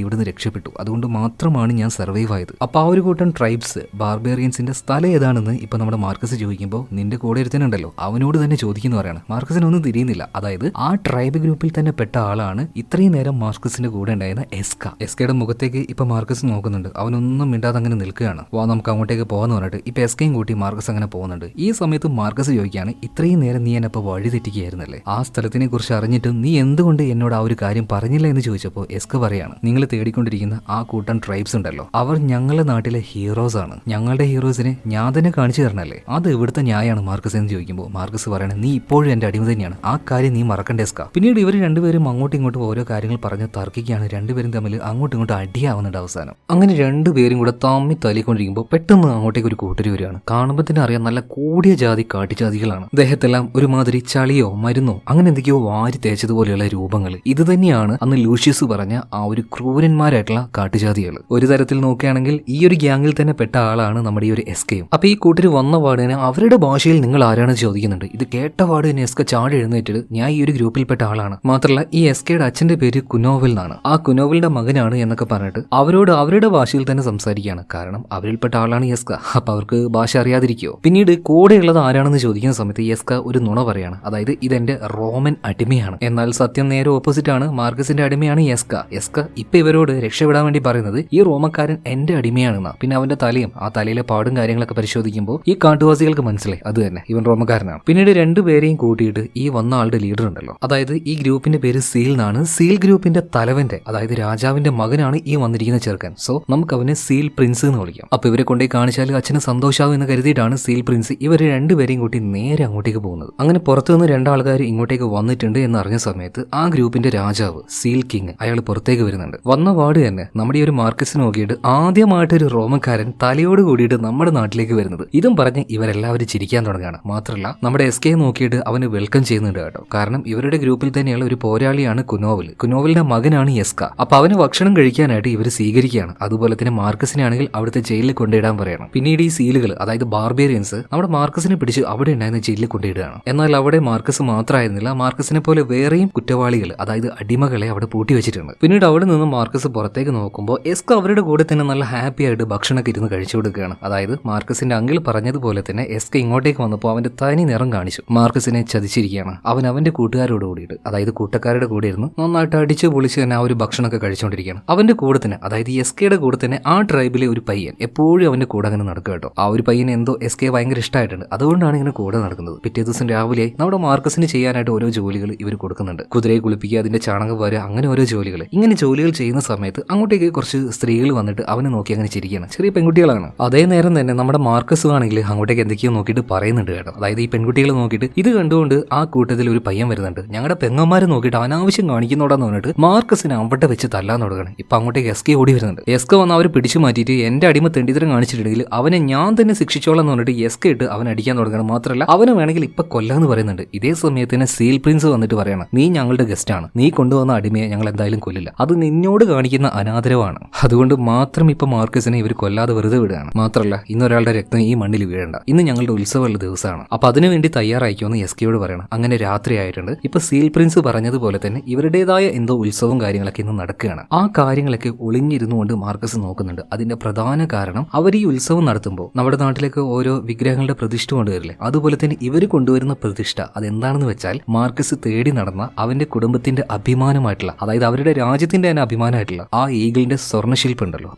ഇവിടുന്ന് രക്ഷപ്പെട്ടു. അതുകൊണ്ട് മാത്രമാണ് ഞാൻ സർവൈവ് ആയത്. അപ്പൊ ആ ഒരു കൂട്ടം ട്രൈബ്സ് ബാർബേറിയൻസിന്റെ സ്ഥലം ഏതാണെന്ന് ഇപ്പൊ നമ്മുടെ മാർക്കസ് ചോദിക്കുമ്പോൾ നിന്റെ കൂടെ ഒരുത്തനുണ്ടല്ലോ അവനോട് തന്നെ ചോദിക്കുന്നു പറയാണ്. മാർക്കസിനൊന്നും തിരിയുന്നില്ല. അതായത് ആ ട്രൈബ് ഗ്രൂപ്പിൽ തന്നെ പെട്ട ആളാണ് ഇത്രയും നേരം മാർക്കസിന്റെ കൂടെ ഉണ്ടായിരുന്ന എസ്ക. എസ്കയുടെ മുഖത്തേക്ക് ഇപ്പൊ മാർക്കസ് നോക്കുന്നുണ്ട്. അവനൊന്നും മിണ്ടാതെ അങ്ങനെ നിൽക്കുകയാണ്. വാ നമുക്ക് അങ്ങോട്ടേക്ക് പോകാന്ന് പറഞ്ഞിട്ട് ഇപ്പൊ എസ്കയും കൂട്ടി മാർക്കസ് അങ്ങനെ പോകുന്നുണ്ട്. ഈ സമയത്ത് മാർക്കസ് ചോദിക്കുകയാണ് ഇത്രയും നേരം നീ എന്നെ വഴി തെറ്റിക്കുകയായിരുന്നല്ലേ, ആ സ്ഥലത്തിനെ കുറിച്ച് അറിഞ്ഞിട്ടും നീ എന്തുകൊണ്ട് എന്നോട് ആ ഒരു കാര്യം പറഞ്ഞില്ല എന്ന് ചോദിച്ചപ്പോൾ എസ്ക പറയാണ് നിങ്ങൾ തേടിക്കൊണ്ടിരിക്കുന്ന ആ കൂട്ടം ട്രൈബ്സ് ഉണ്ടല്ലോ അവർ ഞങ്ങളുടെ നാട്ടിലെ ഹീറോസ് ആണ്. ഞങ്ങളുടെ ഹീറോസിനെ ഞാൻ തന്നെ കാണിച്ചു തരണല്ലേ, അത് ഇവിടുത്തെ ന്യായമാണ് മാർക്കസ് എന്ന് ചോദിക്കുമ്പോൾ മാർക്കസ് പറയണേ നീ ഇപ്പോഴും എന്റെ അടിമ തന്നെയാണ്, ആ കാര്യം നീ മറക്കണ്ട എസ്ക. പിന്നീട് ഇവർ രണ്ടുപേരും അങ്ങോട്ടും ഇങ്ങോട്ടും ഓരോ കാര്യങ്ങൾ പറഞ്ഞ് തർക്കിക്കുകയാണ്. രണ്ടുപേരും തമ്മിൽ അങ്ങോട്ടും ഇങ്ങോട്ടും അടിയാവുന്നുണ്ട് അവസാനം. അങ്ങനെ രണ്ടുപേരും കൂടെ തമ്മി തല്ലിക്കൊണ്ടിരിക്കുമ്പോൾ പെട്ടെന്ന് അങ്ങോട്ടേക്ക് ഒരു കൂട്ടര് വരികയാണ്. കാണുമ്പോൾ തന്നെ അറിയാം നല്ല കൂടിയ ജാതി കാട്ടുജാതികളാണ്. ദേഹത്തെല്ലാം ഒരുമാതിരി ചളിയോ മരുന്നോ അങ്ങനെ എന്തൊക്കെയോ വാരി തേച്ചതുപോലെയുള്ള രൂപങ്ങൾ. ഇത് തന്നെയാണ് അന്ന് ലൂഷ്യസ് പറഞ്ഞ ആ ഒരു ക്രൂരന്മാരായിട്ടുള്ള കാട്ടുജാതികൾ. ഒരു തരത്തിൽ നോക്കുകയാണെങ്കിൽ ഈ ഒരു ഗ്യാങ്ങിൽ തന്നെ പെട്ട ആളാണ് നമ്മുടെ ഈ ഒരു എസ്കയും. അപ്പൊ ഈ കൂട്ടര് വന്ന പാടിന് അവരുടെ ഭാഷയിൽ നിങ്ങൾ ആരാണെന്ന് ചോദിക്കുന്നുണ്ട്. ഇത് കേട്ട പാട് തന്നെ എസ്ക ചാടി എഴുന്നേറ്റിട്ട് ഞാൻ ഈ ഒരു ഗ്രൂപ്പിൽപ്പെട്ട ആളാണ്, മാത്രമല്ല ഈ എസ്കയുടെ അച്ഛന്റെ പേര് കുനോവൽ എന്നാണ്, ആ കുനോവലിന്റെ മകനാണ് എന്നൊക്കെ പറഞ്ഞിട്ട് അവരോട് അവരുടെ ഭാഷയിൽ തന്നെ സംസാരിക്കുകയാണ്. കാരണം അവരിൽപ്പെട്ട ആളാണ് യെസ്ക. അപ്പൊ അവർക്ക് ഭാഷ അറിയാതിരിക്കുമോ? പിന്നീട് കൂടെയുള്ളത് ആരാണെന്ന് ചോദിക്കുന്ന സമയത്ത് യെസ്ക ഒരു നുണ പറയാണ്. അതായത് ഇതെന്റെ റോമൻ അടിമയാണ്. എന്നാൽ സത്യം നേരെ ഓപ്പോസിറ്റ് ആണ്. മാർക്കസിന്റെ അടിമയാണ് യെസ്ക. യെസ്ക ഇപ്പൊ ഇവരോട് രക്ഷപ്പെടാൻ വേണ്ടി പറയുന്നത് ഈ റോമക്കാരൻ എന്റെ അടിമയാണെന്നാ. പിന്നെ അവന്റെ തലയും ആ തലയിലെ പാടും കാര്യങ്ങളൊക്കെ പരിശോധിക്കുമ്പോൾ ഈ കാട്ടുവാസികൾക്ക് മനസ്സിലായി അത് തന്നെ ഇവൻ റോമക്കാരനാണ്. പിന്നീട് രണ്ടുപേരെയും കൂട്ടിയിട്ട് ഈ വന്ന ആളുടെ ലീഡർ ഉണ്ടല്ലോ, അതായത് ഈ ഗ്രൂപ്പിന്റെ പേര് സീൽ എന്നാണ്. സീൽ ഗ്രൂപ്പിന്റെ തലവന്റെ അതായത് രാജാവിന്റെ മകനാണ് ഈ വന്നിരിക്കുന്ന ചെറുക്കൻ. സോ നമുക്ക് അവനെ സീൽ പ്രിൻസ് എന്ന് വിളിക്കാം. അപ്പൊ ഇവരെ കൊണ്ടേ കാണിച്ചാൽ അച്ഛന് സന്തോഷാവും എന്ന് കരുതിയിട്ടാണ് സീൽ പ്രിൻസ് ഇവര് രണ്ടുപേരെയും കൂട്ടി നേരെ അങ്ങോട്ടേക്ക് പോകുന്നത്. അങ്ങനെ പുറത്തുനിന്ന് രണ്ടാൾക്കാർ ഇങ്ങോട്ടേക്ക് വന്നിട്ടുണ്ട് എന്ന് അറിഞ്ഞ സമയത്ത് ആ ഗ്രൂപ്പിന്റെ രാജാവ് സീൽ കിങ് അയാൾ പുറത്തേക്ക് വരുന്നുണ്ട്. വന്ന പാട് തന്നെ നമ്മുടെ ഈ ഒരു മാർക്കസിനെ നോക്കിയിട്ട് ആദ്യമായിട്ട് ഒരു റോമക്കാരൻ തലയോട് കൂടിയിട്ട് നമ്മുടെ നാട്ടിലേക്ക് വരുന്നത്. ഇതും പറഞ്ഞ് ഇവരെല്ലാവരും ചിരിക്കാൻ തുടങ്ങുകയാണ്. മാത്രമല്ല നമ്മുടെ എസ്കെ നോക്കിയിട്ട് അവന് വെൽക്കം ചെയ്യുന്നുണ്ട് കേട്ടോ. കാരണം ഇവരുടെ ഗ്രൂപ്പിൽ തന്നെയുള്ള ഒരു പോരാളിയാണ് കുനോവൽ. കുനോവലിന്റെ മകനാണ് യെസ്ക. അപ്പൊ അവന് ഭക്ഷണം കഴിക്കാനായിട്ട് ഇവർ സ്വീകരിക്കുകയാണ്. അതുപോലെ തന്നെ മാർക്കസിനെ ആണെങ്കിൽ അവിടുത്തെ ജയിലിൽ കൊണ്ടിടാൻ പറയണം. പിന്നീട് ഈ സീലുകൾ അതായത് ബാർബേറിയൻസ് നമ്മുടെ മാർക്കസിനെ പിടിച്ച് അവിടെ ഉണ്ടായിരുന്ന ജയിലിൽ കൊണ്ടിടുകയാണ്. എന്നാൽ അവിടെ മാർക്കസ് മാത്രമായിരുന്നില്ല, മാർക്കസിനെ പോലെ വേറെയും കുറ്റവാളികൾ അതായത് അടിമകളെ അവിടെ പൂട്ടി വെച്ചിട്ടുണ്ട്. പിന്നീട് അവിടെ നിന്ന് മാർക്കസ് പുറത്തേക്ക് നോക്കുമ്പോൾ എസ്ക അവരുടെ കൂടെ തന്നെ നല്ല ഹാപ്പി ആയിട്ട് ഭക്ഷണമൊക്കെ ഇരുന്ന് കഴിച്ചു കൊടുക്കുകയാണ്. അതായത് മാർക്കസിന്റെ അങ്കിൾ പറഞ്ഞതുപോലെ തന്നെ എസ്ക ഇങ്ങോട്ടേക്ക് വന്നപ്പോൾ അവന്റെ തനി നിറം കാണിച്ചു. മാർക്കസിനെ ചതിച്ചിരിക്കുകയാണ്. അവൻ അവന്റെ കൂട്ടുകാരോട് കൂടിയിട്ട് അതായത് കൂട്ടക്കാരുടെ കൂടെ ഇരുന്ന് നന്നായിട്ട് അടിച്ചു പൊളിച്ച് തന്നെ ആ ഒരു ഭക്ഷണമൊക്കെ കഴിച്ചുകൊണ്ടിരിക്കുകയാണ്. അവന്റെ കൂടെ തന്നെ അതായത് എസ്കയുടെ കൂടെ തന്നെ ആ ട്രൈബിലെ ഒരു പയ്യൻ എപ്പോഴും അവന്റെ കൂടെ അങ്ങനെ നടക്കുക കേട്ടോ. ആ ഒരു പയ്യന് എന്തോ എസ്കയെ ഭയങ്കര ഇഷ്ടമായിട്ടുണ്ട്. അതുകൊണ്ടാണ് ഇങ്ങനെ കൂടെ നടക്കുന്നത്. പിറ്റേ ദിവസം രാവിലെ നമ്മുടെ മാർക്കസിന് ചെയ്യാനായിട്ട് ഓരോ ജോലികൾ ഇവർ കൊടുക്കുന്നുണ്ട്. കുതിരയെ കുളിപ്പിക്കുക, അതിന്റെ ചാണകം വാരുക, അങ്ങനെ ഓരോ ജോലികൾ. ഇങ്ങനെ ജോലികൾ ചെയ്യുന്ന സമയത്ത് അങ്ങോട്ടേക്ക് കുറച്ച് സ്ത്രീകൾ വന്നിട്ട് അവനെ നോക്കി അങ്ങനെ ചിരിക്കുകയാണ്. ചെറിയ പെൺകുട്ടികളാണ്. അതേ നേരം തന്നെ നമ്മുടെ മാർക്കസ് ആണെങ്കിൽ അങ്ങോട്ടേക്ക് എന്തൊക്കെയോ നോക്കിയിട്ട് പറയുന്നുണ്ട് കേട്ടോ. അതായത് ഈ പെൺകുട്ടികൾ നോക്കിയിട്ട് ഇത് കണ്ടുകൊണ്ട് ആ കൂട്ടത്തിൽ ഒരു പയ്യൻ വരുന്നുണ്ട്. ഞങ്ങളുടെ പെങ്ങന്മാരെ നോക്കിയിട്ട് അനാവശ്യം കാണിക്കുന്നോടാന്ന് പറഞ്ഞിട്ട് മാർക്കസിനെ അവിടെ വെച്ച് തല്ലാൻ തുടങ്ങുകയാണ്. ഇപ്പൊ അങ്ങോട്ടേക്ക് എസ്കെ ഓടി വരുന്നുണ്ട്. എസ്ക വന്ന് അവരെ പിടിച്ചു മാറ്റിയിട്ട് എന്റെ അടിമ തെണ്ടിത്തരം കാണിച്ചിട്ടുണ്ടെങ്കിൽ അവനെ ഞാൻ തന്നെ ശിക്ഷിച്ചോളാം എന്ന് പറഞ്ഞിട്ട് എസ്ക ഇട്ട് അവൻ അടിക്കാൻ തുടങ്ങണം. മാത്രമല്ല അവനെ വേണമെങ്കിൽ ഇപ്പൊ കൊല്ലാന്ന് പറയുന്നുണ്ട്. ഇതേ സമയത്ത് തന്നെ സീൽ പ്രിൻസ് വന്നിട്ട് പറയണം, നീ ഞങ്ങളുടെ ഗസ്റ്റ് ആണ്, നീ കൊണ്ടുവന്ന അടിമയെ ഞങ്ങൾ എന്തായാലും കൊല്ലില്ല, അത് നിന്നോട് കാണിക്കുന്ന അനാദരവാണ്. അതുകൊണ്ട് മാത്രം ഇപ്പൊ മാർക്കസിനെ ഇവർ കൊല്ലാതെ വെറുതെ വിടുകയാണ്. മാത്രമല്ല ഇന്നൊരാളുടെ രക്തം ഈ മണ്ണിൽ വീഴണ്ട, ഇന്ന് ഞങ്ങളുടെ ഉത്സവമുള്ള ദിവസമാണ്, അപ്പൊ അതിനുവേണ്ടി തയ്യാറായിക്കോന്ന് എസ്കയോട് പറയണം. അങ്ങനെ രാത്രി ആയിട്ടുണ്ട്. ഇപ്പൊ സീൽ പ്രിൻസ് പറഞ്ഞതുപോലെ തന്നെ ഇവരുടേതായ എന്തോ ഉത്സവവും കാര്യങ്ങളൊക്കെ ഇന്ന് നടക്കുകയാണ്. ആ കാര്യങ്ങളൊക്കെ ഒളിഞ്ഞിരുന്നുകൊണ്ട് മാർക്കസ് നോക്കുന്നുണ്ട്. അതിന്റെ പ്രധാന കാരണം അവർ ഈ ഉത്സവം നടത്തുമ്പോൾ നമ്മുടെ നാട്ടിലേക്ക് ഓരോ വിഗ്രഹങ്ങളുടെ പ്രതിഷ്ഠ കൊണ്ടുവരില്ലേ, അതുപോലെ തന്നെ ഇവർ കൊണ്ടുവരുന്ന പ്രതിഷ്ഠ അതെന്താണെന്ന് വെച്ചാൽ മാർക്കസ് തേടി നടന്ന അവന്റെ കുടുംബത്തിന്റെ അഭിമാനമായിട്ടുള്ള അതായത് അവരുടെ രാജ്യത്തിന്റെ തന്നെ അഭിമാനമായിട്ടുള്ള ആ ഈഗിളിന്റെ സ്വർണ്ണശില്പം ഉണ്ടല്ലോ,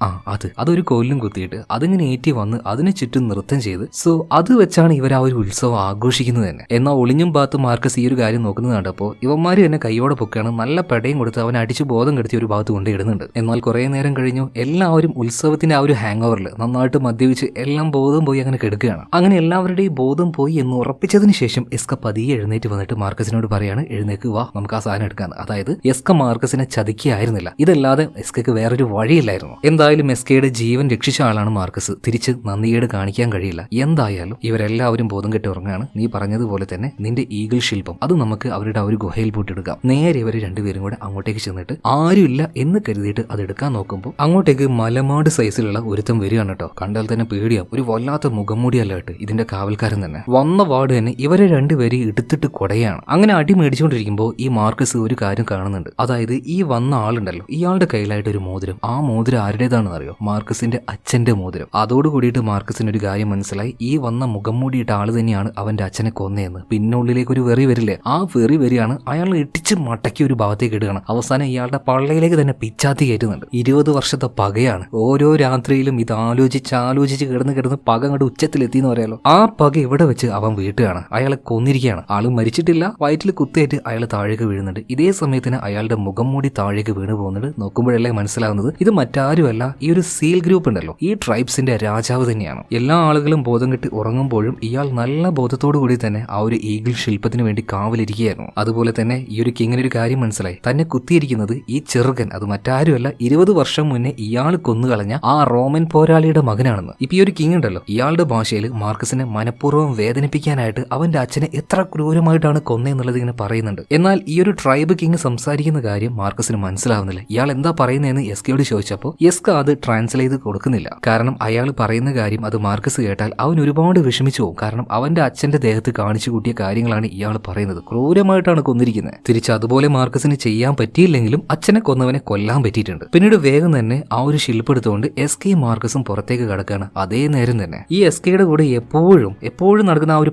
അതൊരു കോലിലും കുത്തിയിട്ട് അതിങ്ങനെ ഏറ്റി വന്ന് അതിന് ചുറ്റും നൃത്തം ചെയ്ത് സോ അത് വെച്ചാണ് ഇവർ ആ ഒരു ഉത്സവം ആഘോഷിക്കുന്നത് തന്നെ. എന്നാൽ ഒളിഞ്ഞും ഭാഗത്ത് മാർക്കസ് ഈ ഒരു കാര്യം നോക്കുന്നത് കണ്ടപ്പോൾ ഇവന്മാര് തന്നെ കൈയോടെ പൊക്കാണ് നല്ല പെടയും കൊടുത്ത് അവൻ അടിച്ചു ബോധം കെടുത്തി ഒരു ഭാഗത്ത് കൊണ്ടിടുന്നുണ്ട്. എന്നാൽ കുറെ നേരം കഴിഞ്ഞു എല്ലാവരും ഉത്സവത്തിന്റെ ആ ഒരു ഹാങ് ഓവറിൽ നന്നായിട്ട് മദ്യപിച്ച് എല്ലാം ബോധം പോയി അങ്ങനെ കെടുക്കുകയാണ്. അങ്ങനെ എല്ലാവരുടെയും ബോധം പോയി എന്ന് ഉറപ്പിച്ചതിന് ശേഷം എസ്ക പതിയെ എഴുന്നേറ്റ് വന്നിട്ട് മാർക്കസിനോട് പറയാണ്, എഴുന്നേക്ക് വാ നമുക്ക് ആ സാധനം എടുക്കാന്ന്. അതായത് എസ്ക മാർക്കസിനെ ചതിക്കുകയായിരുന്നില്ല, ഇതല്ലാതെ എസ്കയ്ക്ക് വേറൊരു വഴിയില്ലായിരുന്നു. എന്തായാലും എസ്കയുടെ ജീവൻ രക്ഷിച്ച ആളാണ് മാർക്കസ്, തിരിച്ച് നന്ദിയേട് കാണിക്കാൻ കഴിയില്ല. എന്തായാലും ഇവരെല്ലാവരും ബോധം കെട്ടി ഉറങ്ങാണ്. നീ പറഞ്ഞതുപോലെ തന്നെ നിന്റെ ഈഗിൾ ശില്പം അത് നമുക്ക് അവരുടെ ആ ഒരു ഗുഹയിൽ പൂട്ടെടുക്കാം. നേരെ ഇവർ രണ്ടുപേരും കൂടെ അങ്ങോട്ടേക്ക് ചെന്നിട്ട് ആരുമില്ല എന്ന് കരുതിയിട്ട് അത് എടുക്കാൻ നോക്കുമ്പോൾ അങ്ങോട്ടേക്ക് മലമാട് സൈസിലുള്ള ഒരുത്തം വരികയാണ് കേട്ടോ. കണ്ടാൽ തന്നെ പേടിയാവും. ഒരു വല്ലാത്ത മുഖംമൂടിയല്ല കേട്ട് ഇതിന്റെ കാവൽക്കാരൻ തന്നെ. വന്ന വാർഡ് തന്നെ ഇവരെ രണ്ടുപേരും എടുത്തിട്ട് കൊടയാണ്. അങ്ങനെ അടി മേടിച്ചുകൊണ്ടിരിക്കുമ്പോൾ ഈ മാർക്കസ് ഒരു കാര്യം കാണുന്നുണ്ട്. അതായത് ഈ വന്ന ആളുണ്ടല്ലോ, ഇയാളുടെ കയ്യിലായിട്ട് ഒരു മോതിരം. ആ മോതിരം ആരുടേതാണെന്ന് അറിയോ? മാർക്കസിന്റെ അച്ഛന്റെ മോതിരം. അതോടുകൂടിയിട്ട് മാർക്കസിന് ഒരു കാര്യം മനസ്സിലായി, ഈ വന്ന മുഖം മൂടിയിട്ട ആള് തന്നെയാണ് അവന്റെ അച്ഛനെ കൊന്നതെന്ന്. പിന്നുള്ളിലേക്ക് ഒരു വെറി വരില്ലേ, ആ വെറി വരികയാണ്. അയാൾ ഇട്ടിച്ച് മടക്കി ഒരു ഭാഗത്തേക്ക് ഇടുകയാണ്. അവസാനം ഇയാളുടെ പള്ളയിലേക്ക് തന്നെ പിച്ചാത്തി കയറ്റുന്നുണ്ട്. 20 വർഷത്തെ പകയാണ്. ഓരോ രാത്രിയിലും ഇത് ആലോചിച്ച് കിടന്ന് പക അങ്ങോട്ട് ഉച്ചത്തിലെത്തി എന്ന് പറയാലോ. ആ പക ഇവിടെ വെച്ച് അവൻ വീട്ടുകയാണ്. അയാളെ കൊന്നിരിക്കുകയാണ്. ആള് മരിച്ചിട്ടില്ല, വയറ്റിൽ കുത്തേറ്റ് അയാൾ താഴേക്ക് വീഴുന്നുണ്ട്. ഇതേ സമയത്തിന് അയാളുടെ മുഖം മൂടി താഴേക്ക് വീണ് പോകുന്നുണ്ട്. നോക്കുമ്പോഴല്ലേ മനസ്സിലാവുന്നത് ഇത് മറ്റാരുമല്ല, ഈ ഒരു സീൽ ഗ്രൂപ്പ് ഉണ്ടല്ലോ, ഈ ട്രൈബ്സിന്റെ രാജാവ് തന്നെയാണ്. എല്ലാ ആളുകളും ബോധം കെട്ടി ഉറങ്ങുമ്പോഴും ഇയാൾ നല്ല ബോധത്തോടു കൂടി തന്നെ ആ ഒരു ഈഗിൾ ശില്പത്തിന് വേണ്ടി കാവലിരിക്കുകയായിരുന്നു. അതുപോലെ തന്നെ ഈ ഒരു കിങ്ങിന് ഒരു കാര്യം മനസ്സിലായി, തന്നെ കുത്തിയിരിക്കുന്നത് ഈ ചെറുകൻ അത് മറ്റാരുമല്ല 20 വർഷം മുന്നേ ഇയാൾ കൊന്നുകളഞ്ഞ ആ റോമൻ പോരാളിയുടെ മകനാണെന്ന്. ഇപ്പൊ ഈ ഒരു കിങ് ഉണ്ടല്ലോ, ഇയാളുടെ ഭാഷയിൽ മാർക്കസിനെ മനഃപൂർവ്വം വേദനിപ്പിക്കാനായിട്ട് അവന്റെ അച്ഛനെ എത്ര ക്രൂരമായിട്ടാണ് കൊന്നെന്നുള്ളത് ഇങ്ങനെ പറയുന്നുണ്ട്. എന്നാൽ ഈ ഒരു ട്രൈബ് കിങ് സംസാരിക്കുന്ന കാര്യം മാർക്കസിന് മനസ്സിലാവുന്നില്ല. ഇയാൾ എന്താ പറയുന്നതെന്ന് എസ്കയോട് ചോദിച്ചപ്പോൾ എസ്ക അത് ട്രാൻസ്ലേറ്റ് ചെയ്ത് കൊടുക്കുന്നില്ല. കാരണം അയാൾ പറയുന്ന കാര്യം അത് മാർക്കസ് കേട്ടാൽ അവൻ ഒരുപാട് വിഷമിച്ചു പോകും. കാരണം അവന്റെ അച്ഛന്റെ ദേഹത്ത് കാണിച്ചു കൂട്ടിയ കാര്യങ്ങളാണ് ഇയാൾ പറയുന്നത്. ക്രൂരമായിട്ടാണ് കൊന്നിരിക്കുന്നത്. തിരിച്ച് അതുപോലെ മാർക്കസിന് ചെയ്യാൻ പറ്റിയില്ലെങ്കിലും അച്ഛനെ കൊന്നവനെ കൊല്ലാൻ പറ്റിയിട്ടുണ്ട്. പിന്നീട് വേഗം തന്നെ ആ ഒരു ശില്പെടുത്തുകൊണ്ട് എടുത്തുകൊണ്ട് എസ്കെയും മാർക്കസും പുറത്തേക്ക് കടക്കുകയാണ്. അതേ നേരം തന്നെ ഈ എസ്കെയുടെ കൂടെ എപ്പോഴും നടക്കുന്ന ആ ഒരു